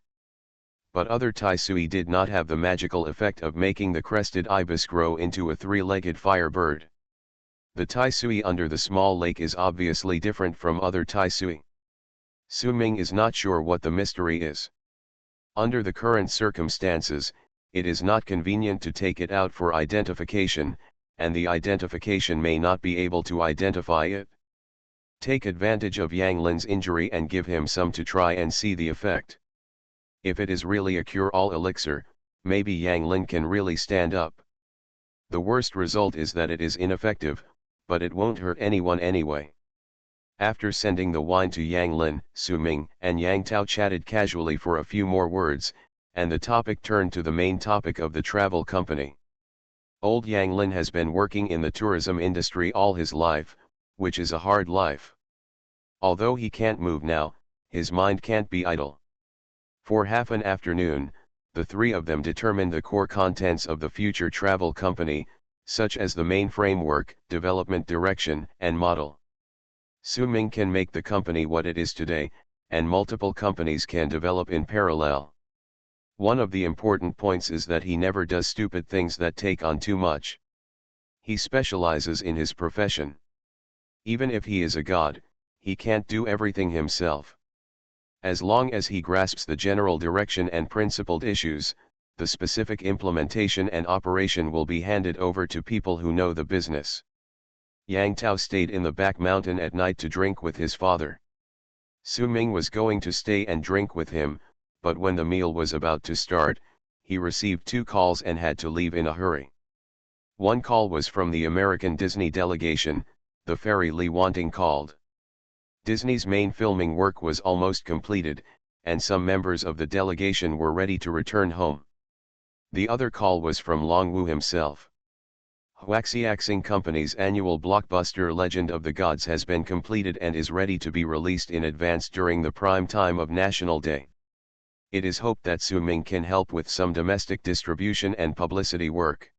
But other Tai Sui did not have the magical effect of making the crested ibis grow into a 3-legged firebird. The Tai Sui under the small lake is obviously different from other Tai Sui. Su Ming is not sure what the mystery is. Under the current circumstances, it is not convenient to take it out for identification, and the identification may not be able to identify it. Take advantage of Yang Lin's injury and give him some to try and see the effect. If it is really a cure-all elixir, maybe Yang Lin can really stand up. The worst result is that it is ineffective, but it won't hurt anyone anyway. After sending the wine to Yang Lin, Su Ming and Yang Tao chatted casually for a few more words, and the topic turned to the main topic of the travel company. Old Yang Lin has been working in the tourism industry all his life, which is a hard life. Although he can't move now, his mind can't be idle. For half an afternoon, the 3 of them determined the core contents of the future travel company, such as the main framework, development direction, and model. Su Ming can make the company what it is today, and multiple companies can develop in parallel. One of the important points is that he never does stupid things that take on too much. He specializes in his profession. Even if he is a god, he can't do everything himself. As long as he grasps the general direction and principled issues, the specific implementation and operation will be handed over to people who know the business. Yang Tao stayed in the back mountain at night to drink with his father. Su Ming was going to stay and drink with him, but when the meal was about to start, he received 2 calls and had to leave in a hurry. One call was from the American Disney delegation, the Ferry Lee Wanting called. Disney's main filming work was almost completed, and some members of the delegation were ready to return home. The other call was from Long Wu himself. Huaxiaxing Company's annual blockbuster Legend of the Gods has been completed and is ready to be released in advance during the prime time of National Day. It is hoped that Su Ming can help with some domestic distribution and publicity work.